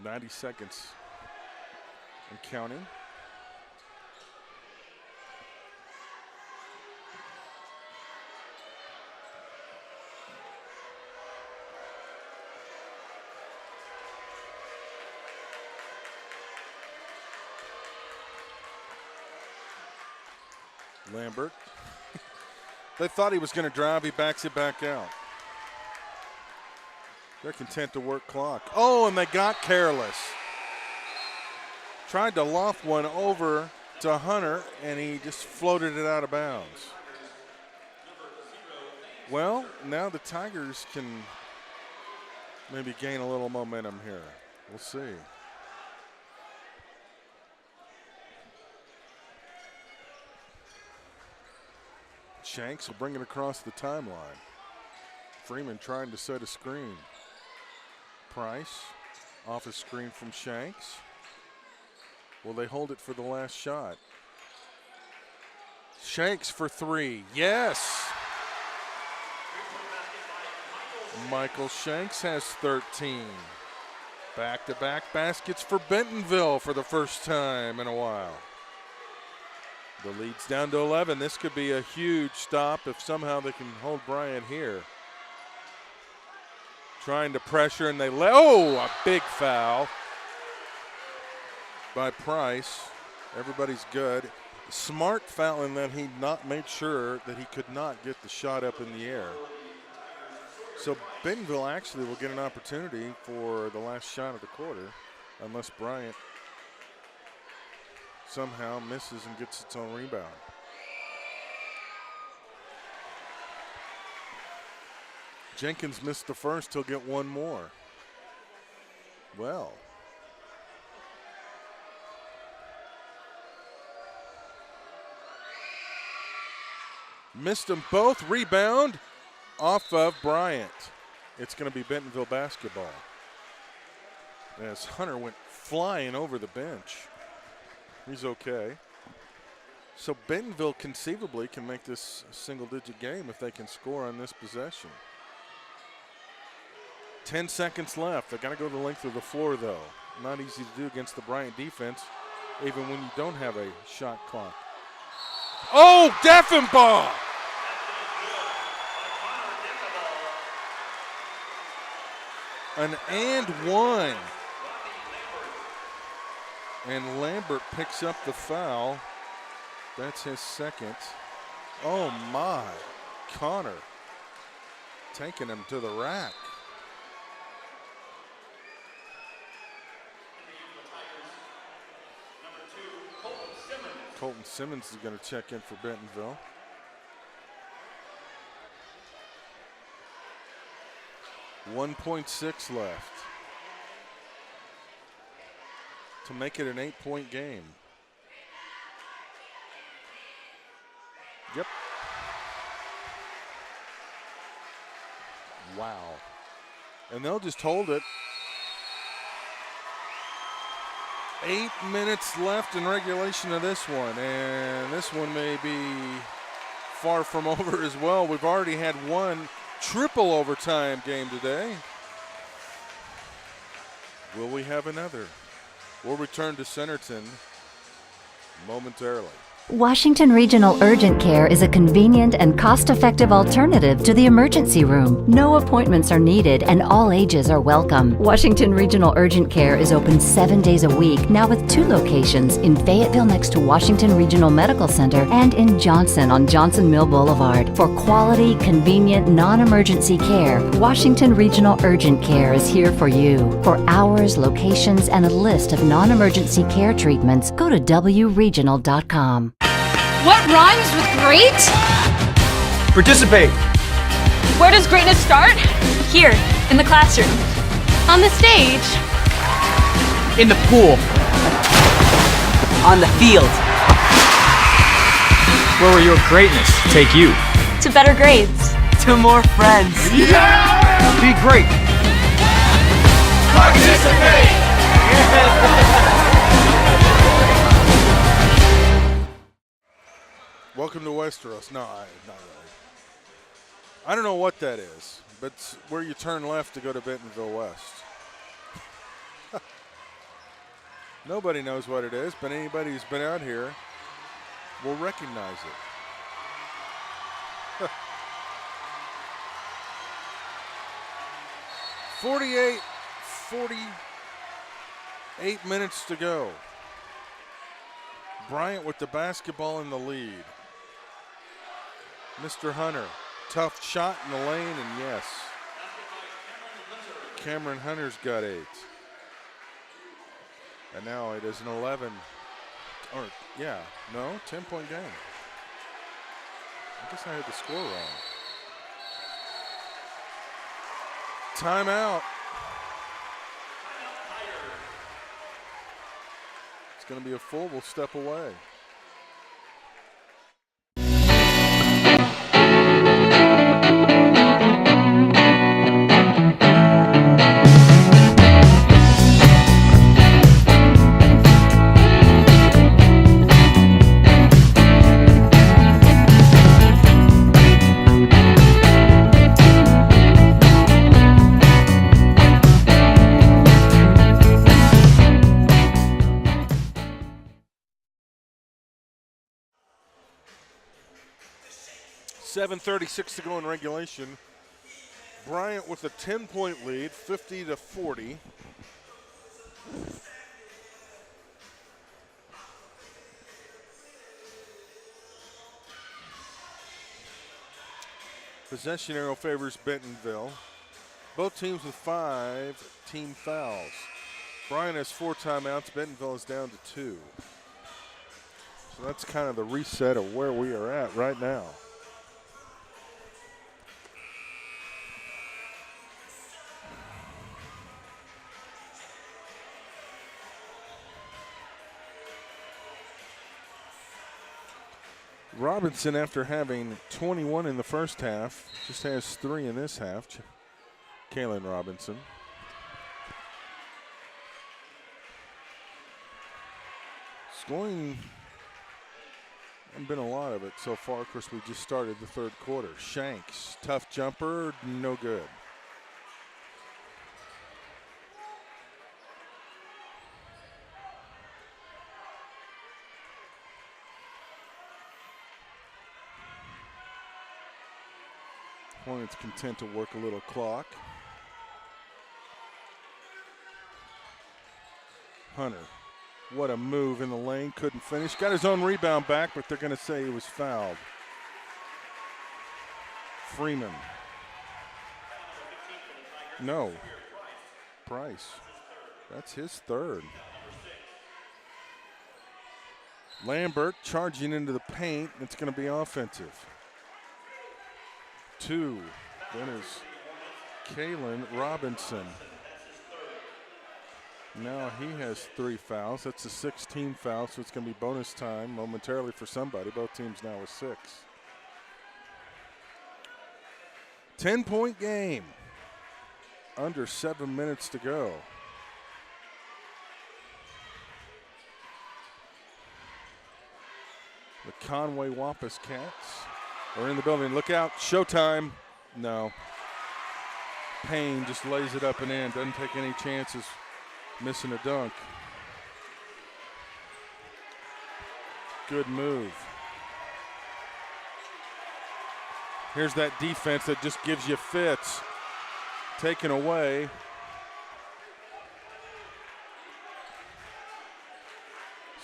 90 seconds and counting. Lambert. They thought he was going to drive. He backs it back out. They're content to work clock. Oh, and they got careless. Tried to loft one over to Hunter, and he just floated it out of bounds. Well, now the Tigers can maybe gain a little momentum here. We'll see. Shanks will bring it across the timeline. Freeman trying to set a screen. Price off a screen from Shanks. Will they hold it for the last shot? Shanks for three. Yes! Michael Shanks has 13. Back-to-back baskets for Bentonville for the first time in a while. The lead's down to 11. This could be a huge stop if somehow they can hold Bryant here. Trying to pressure, and oh, a big foul by Price. Everybody's good. Smart foul in that he not made sure that he could not get the shot up in the air. So Bentonville actually will get an opportunity for the last shot of the quarter, unless Bryant somehow misses and gets its own rebound. Jenkins missed the first, he'll get one more. Well. Missed them both, rebound off of Bryant. It's going to be Bentonville basketball. As Hunter went flying over the bench. He's okay. So Bentonville conceivably can make this a single-digit game if they can score on this possession. 10 seconds left. They got to go the length of the floor, though. Not easy to do against the Bryant defense, even when you don't have a shot clock. Oh, Deffenbaugh! An and one. And Lambert picks up the foul. That's his second. Oh my, Connor taking him to the rack. Colton Simmons is going to check in for Bentonville. .6 left to make it an 8-point game. Yep. Wow. And they'll just hold it. 8 minutes left in regulation of this one, and this one may be far from over as well. We've already had one triple overtime game today. Will we have another? We'll return to Centerton momentarily.
Washington Regional Urgent Care is a convenient and cost-effective alternative to the emergency room. No appointments are needed and all ages are welcome. Washington Regional Urgent Care is open 7 days a week, now with 2 locations in Fayetteville next to Washington Regional Medical Center and in Johnson on Johnson Mill Boulevard. For quality, convenient, non-emergency care, Washington Regional Urgent Care is here for you. For hours, locations, and a list of non-emergency care treatments, go to wregional.com.
What rhymes with great?
Participate.
Where does greatness start? Here, in the classroom. On the stage.
In the pool. On the field. Where will your greatness take you?
To better grades.
To more friends.
Yeah!
Be great.
Participate!
Welcome to Westeros. No, not really. I don't know what that is, but it's where you turn left to go to Bentonville West. Nobody knows what it is, but anybody who's been out here will recognize it. 48 minutes to go. Bryant with the basketball in the lead. Mr. Hunter, tough shot in the lane, and yes, Cameron Hunter's got 8. And now it is an 10-point game. I guess I had the score wrong. Timeout. It's going to be a full. We'll step away. .36 to go in regulation. Bryant with a 10-point lead, 50-40. Possession arrow favors Bentonville. Both teams with 5 team fouls. Bryant has 4 timeouts. Bentonville is down to 2. So that's kind of the reset of where we are at right now. Robinson, after having 21 in the first half, just has 3 in this half. Kalen Robinson. Scoring hasn't been a lot of it so far. Of course, we just started the third quarter. Shanks, tough jumper, no good. Hornets content to work a little clock. Hunter, what a move in the lane, couldn't finish. Got his own rebound back, but they're going to say he was fouled. Freeman. No. Price. That's his third. Lambert charging into the paint. It's going to be offensive. 2. Then is Kalen Robinson. Now he has 3 fouls. That's a 16 foul, so it's going to be bonus time momentarily for somebody. Both teams now with 6. 10-point game. Under 7 minutes to go. The Conway Wampus Cats are in the building. Look out, showtime. No. Payne just lays it up and in, doesn't take any chances, missing a dunk. Good move. Here's that defense that just gives you fits. Taken away.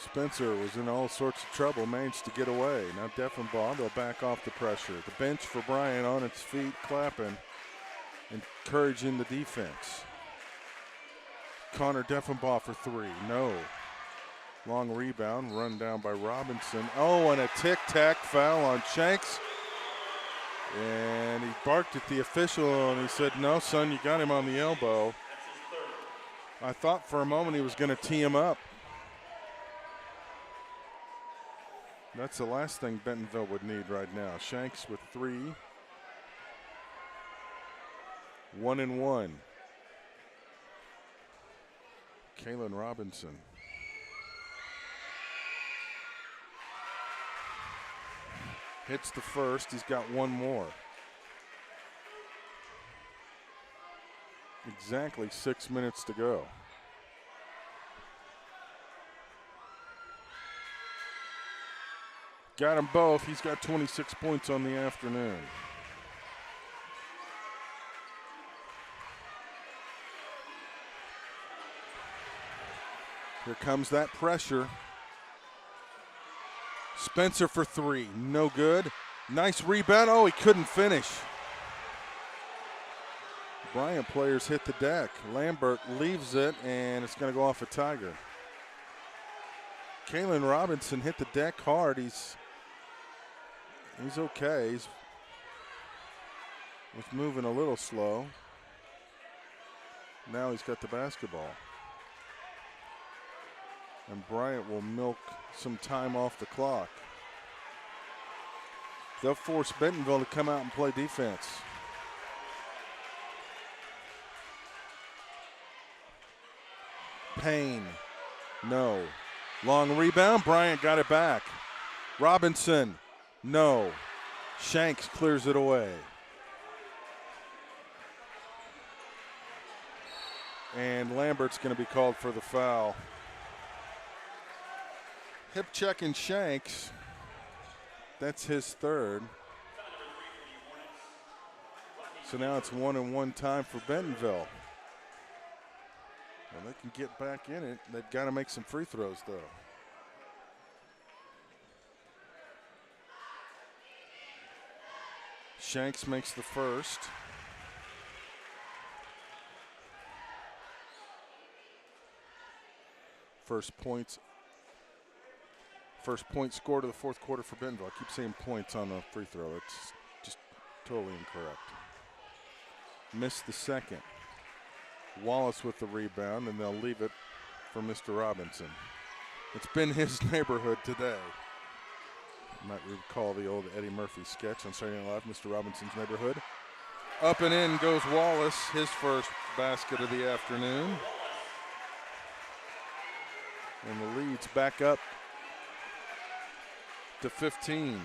Spencer was in all sorts of trouble, managed to get away. Now Deffenbaugh, they'll back off the pressure. The bench for Bryant on its feet, clapping, encouraging the defense. Connor Deffenbaugh for 3, no. Long rebound, run down by Robinson. Oh, and a tic-tac foul on Shanks. And he barked at the official and he said, no, son, you got him on the elbow. I thought for a moment he was going to tee him up. That's the last thing Bentonville would need right now. Shanks with 3. 1 and 1. Kalen Robinson. Hits the first. He's got 1 more. Exactly 6 minutes to go. Got them both. He's got 26 points on the afternoon. Here comes that pressure. Spencer for three. No good. Nice rebound. Oh, he couldn't finish. Bryant players hit the deck. Lambert leaves it, and it's going to go off a Tiger. Kalen Robinson hit the deck hard. He's okay. He's moving a little slow. Now he's got the basketball. And Bryant will milk some time off the clock. They'll force Bentonville to come out and play defense. Payne, no. Long rebound, Bryant got it back. Robinson, no. Shanks clears it away. And Lambert's going to be called for the foul. Hip checking Shanks. That's his third. So now it's 1-and-1 time for Bentonville. Well, they can get back in it. They've got to make some free throws, though. Shanks makes the first. First point scored of the fourth quarter for Bentonville. I keep saying points on a free throw. It's just totally incorrect. Missed the second. Wallace with the rebound, and they'll leave it for Mr. Robinson. It's been his neighborhood today. You might recall the old Eddie Murphy sketch on Saturday Night Live, Mr. Robinson's Neighborhood. Up and in goes Wallace, his first basket of the afternoon. And the lead's back up to 15.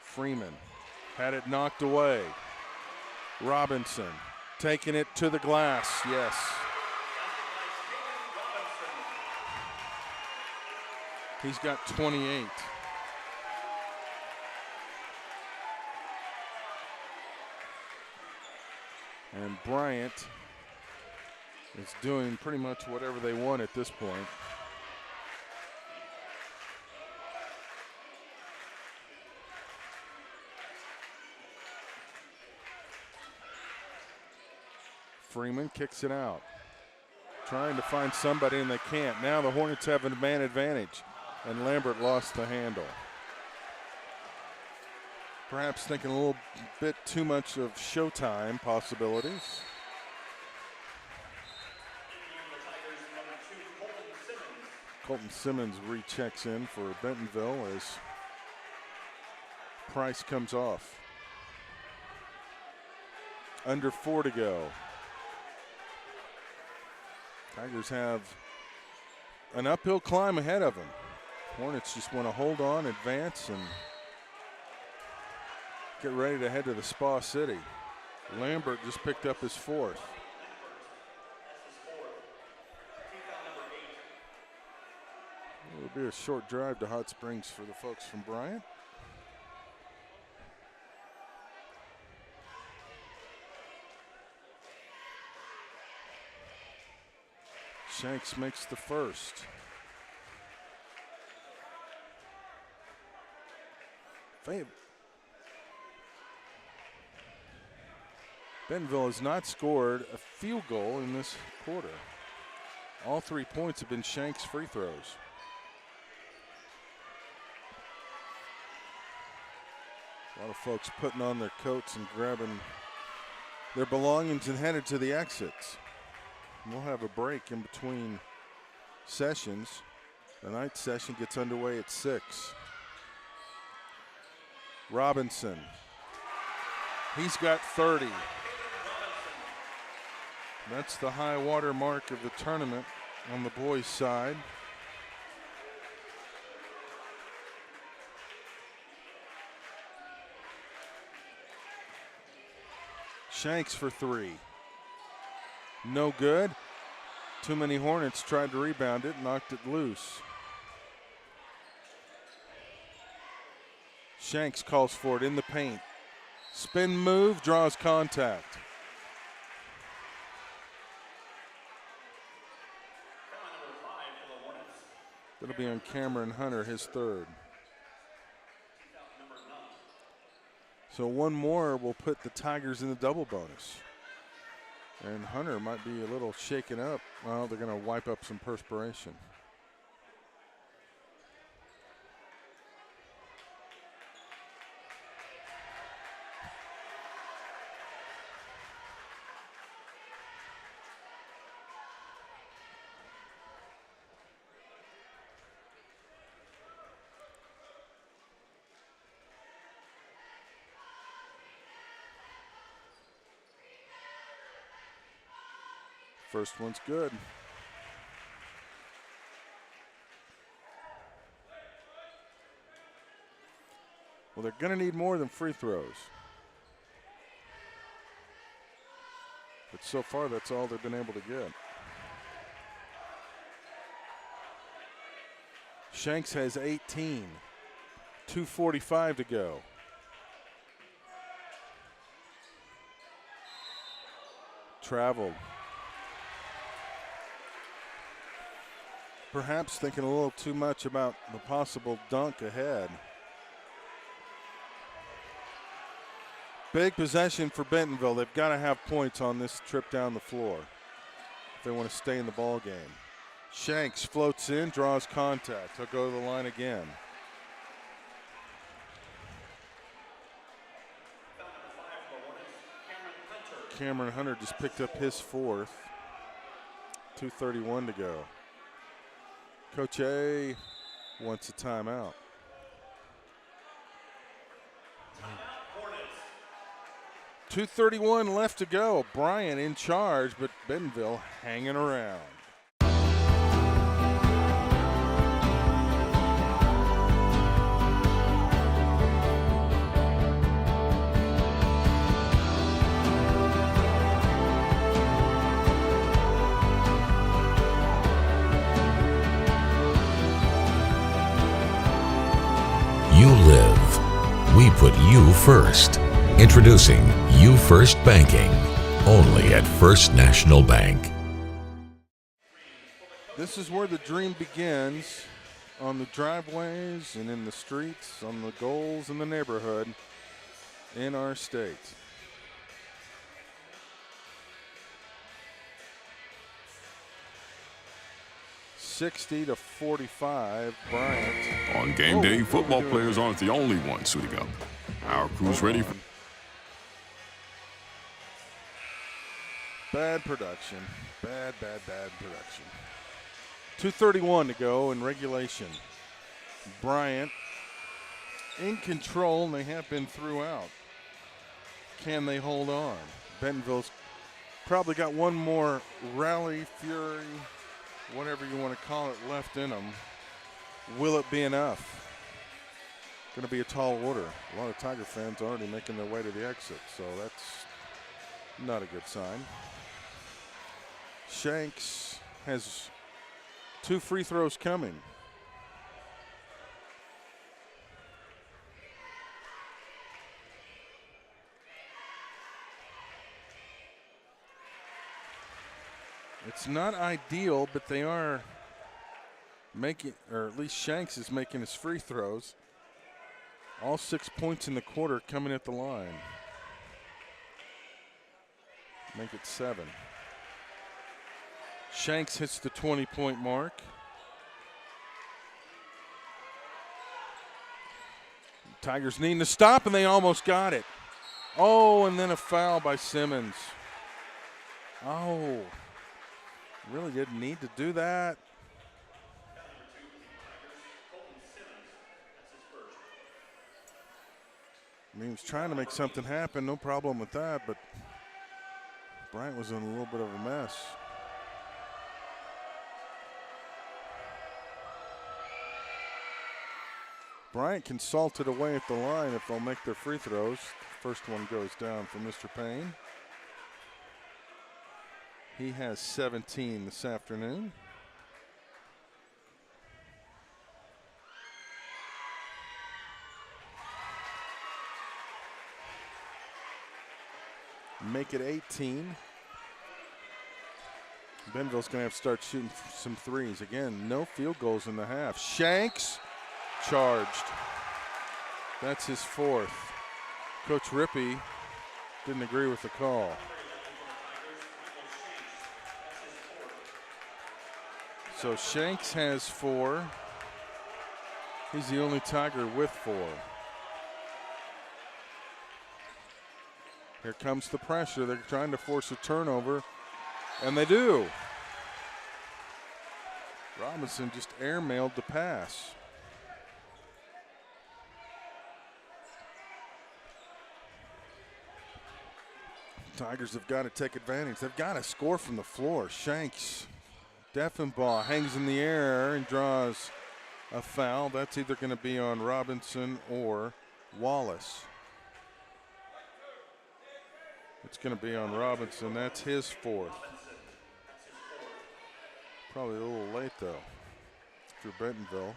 Freeman had it knocked away. Robinson taking it to the glass, yes. He's got 28. And Bryant is doing pretty much whatever they want at this point. Freeman kicks it out. Trying to find somebody, and they can't. Now the Hornets have a man advantage, and Lambert lost the handle. Perhaps thinking a little bit too much of Showtime possibilities. Colton Simmons rechecks in for Bentonville as Price comes off. Under 4 to go. Tigers have an uphill climb ahead of them. Hornets just want to hold on, advance, and get ready to head to the Spa City. Lambert just picked up his fourth. It'll be a short drive to Hot Springs for the folks from Bryant. Shanks makes the first. Bentonville has not scored a field goal in this quarter. All 3 points have been Shanks' free throws. A lot of folks putting on their coats and grabbing their belongings and headed to the exits. We'll have a break in between sessions. The night session gets underway at 6. Robinson. He's got 30. That's the high water mark of the tournament on the boys' side. Shanks for 3. No good. Too many Hornets tried to rebound it, knocked it loose. Shanks calls for it in the paint. Spin move, draws contact. That'll be on Cameron Hunter, his third. So one more will put the Tigers in the double bonus. And Hunter might be a little shaken up. Well, they're going to wipe up some perspiration. First one's good. Well, they're going to need more than free throws. But so far, that's all they've been able to get. Shanks has 18. 2:45 to go. Traveled. Perhaps thinking a little too much about the possible dunk ahead. Big possession for Bentonville. They've got to have points on this trip down the floor if they want to stay in the ball game. Shanks floats in, draws contact. He'll go to the line again. Cameron Hunter just picked up his fourth. 2:31 to go. Coach A wants a timeout. .231 left to go. Bryant in charge, but Bentonville hanging around.
You live. We put you first. Introducing You First Banking, only at First National Bank.
This is where the dream begins, on the driveways and in the streets, on the goals in the neighborhood in our state. $60-45, Bryant.
On game day, football players aren't the only ones suiting up. Our crew's ready for...
Bad production. Bad production. 2:31 to go in regulation. Bryant in control, and they have been throughout. Can they hold on? Bentonville's probably got one more rally, fury, whatever you want to call it, left in them. Will it be enough? Going to be a tall order. A lot of Tiger fans already making their way to the exit, so that's not a good sign. Shanks has 2 free throws coming. It's not ideal, but they are making, or at least Shanks is making his free throws. All 6 points in the quarter coming at the line. Make it 7. Shanks hits the 20-point mark. Tigers needing to stop, and they almost got it. Oh, and then a foul by Simmons. Oh, really didn't need to do that. I mean, he was trying to make something happen, no problem with that, but Bryant was in a little bit of a mess. Bryant can salt it away at the line if they'll make their free throws. First one goes down for Mr. Payne. He has 17 this afternoon. Make it 18. Bentonville's going to have to start shooting some threes. Again, no field goals in the half. Shanks charged. That's his fourth. Coach Rippey didn't agree with the call. So Shanks has 4. He's the only Tiger with 4. Here comes the pressure. They're trying to force a turnover, and they do. Robinson just airmailed the pass. Tigers have got to take advantage. They've got to score from the floor. Shanks, Deffenbaugh hangs in the air and draws a foul. That's either going to be on Robinson or Wallace. It's going to be on Robinson. That's his 4th. Probably a little late, though, for Bentonville,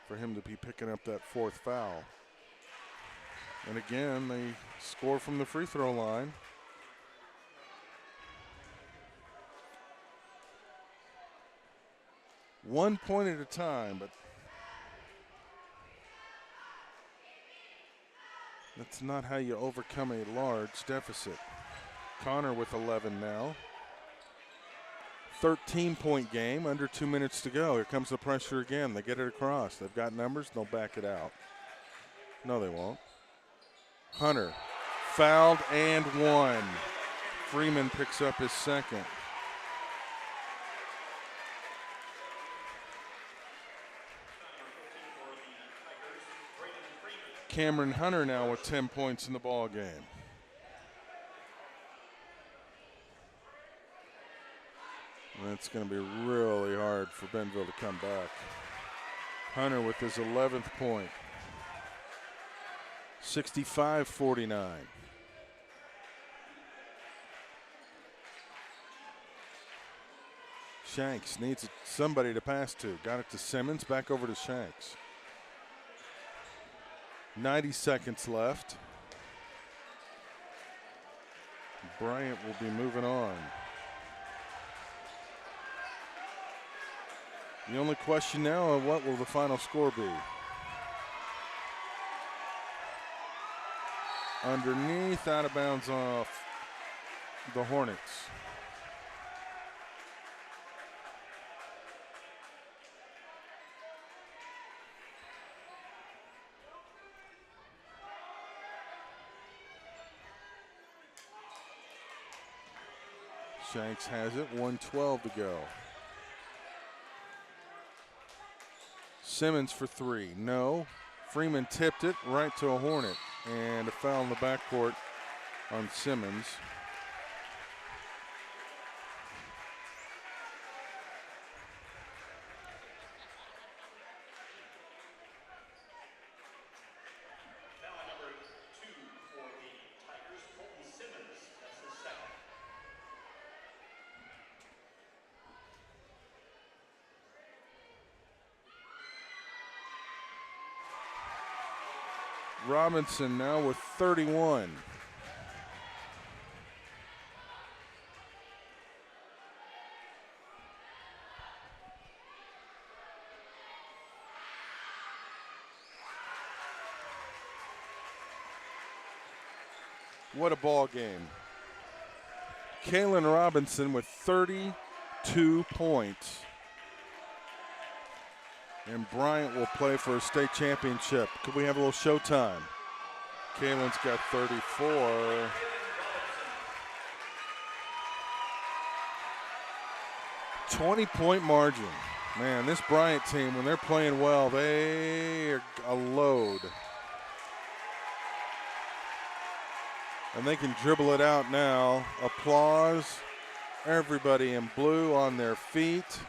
for him to be picking up that 4th foul. And again, they score from the free throw line. One point at a time, but that's not how you overcome a large deficit. Connor with 11 now. 13-point game, under 2 minutes to go. Here comes the pressure again. They get it across. They've got numbers. They'll back it out. No, they won't. Hunter fouled and 1. Freeman picks up his 2nd. Cameron Hunter now with 10 points in the ball game. That's going to be really hard for Bentonville to come back. Hunter with his 11th point. 65-49. Shanks needs somebody to pass to. Got it to Simmons, back over to Shanks. 90 seconds left. Bryant will be moving on. The only question now is what will the final score be? Underneath, out of bounds off the Hornets. Shanks has it, 1:12 to go. Simmons for 3, no. Freeman tipped it right to a Hornet, and a foul in the backcourt on Simmons. Robinson now with 31. What a ball game. Kalen Robinson with 32 points. And Bryant will play for a state championship. Could we have a little showtime? Kalen's got 34. $20-point margin. Man, this Bryant team, when they're playing well, they are a load. And they can dribble it out now. Applause. Everybody in blue on their feet.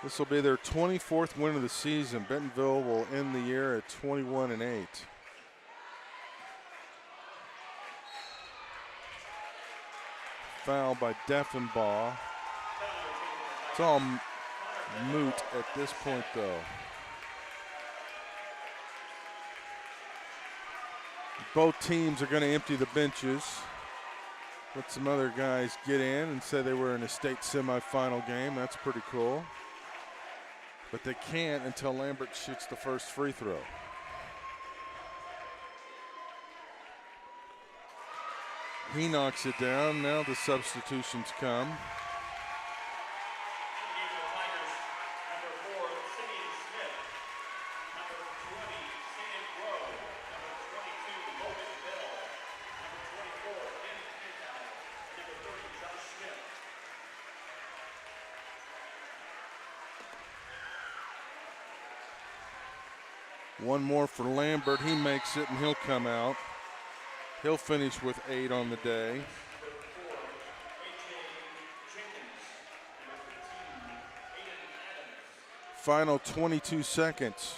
This will be their 24th win of the season. Bentonville will end the year at 21-8. foul by Deffenbaugh. It's all moot at this point, though. Both teams are going to empty the benches. Let some other guys get in and say they were in a state semifinal game. That's pretty cool. But they can't until Lambert shoots the first free throw. He knocks it down. Now the substitutions come. One more for Lambert. He makes it, and he'll come out. He'll finish with 8 on the day. Final 22 seconds.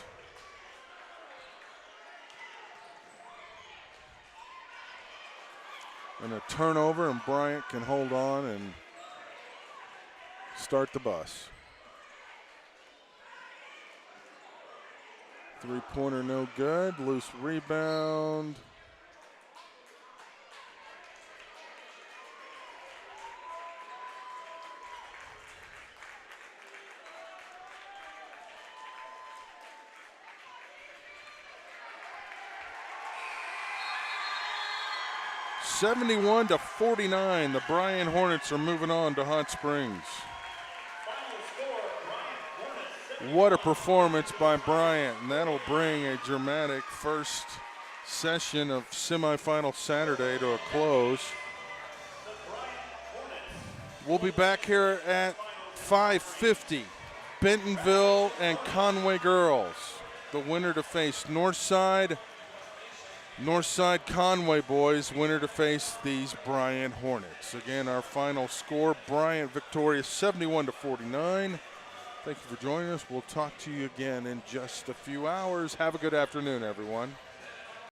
And a turnover, and Bryant can hold on and start the bus. Three-pointer no good. Loose rebound. (71-49). The Bryant Hornets are moving on to Hot Springs. What a performance by Bryant, and that'll bring a dramatic first session of semifinal Saturday to a close. We'll be back here at 5:50. Bentonville and Conway girls. The winner to face Northside Conway boys, winner to face these Bryant Hornets. Again, our final score, Bryant victorious 71-49. Thank you for joining us. We'll talk to you again in just a few hours. Have a good afternoon, everyone.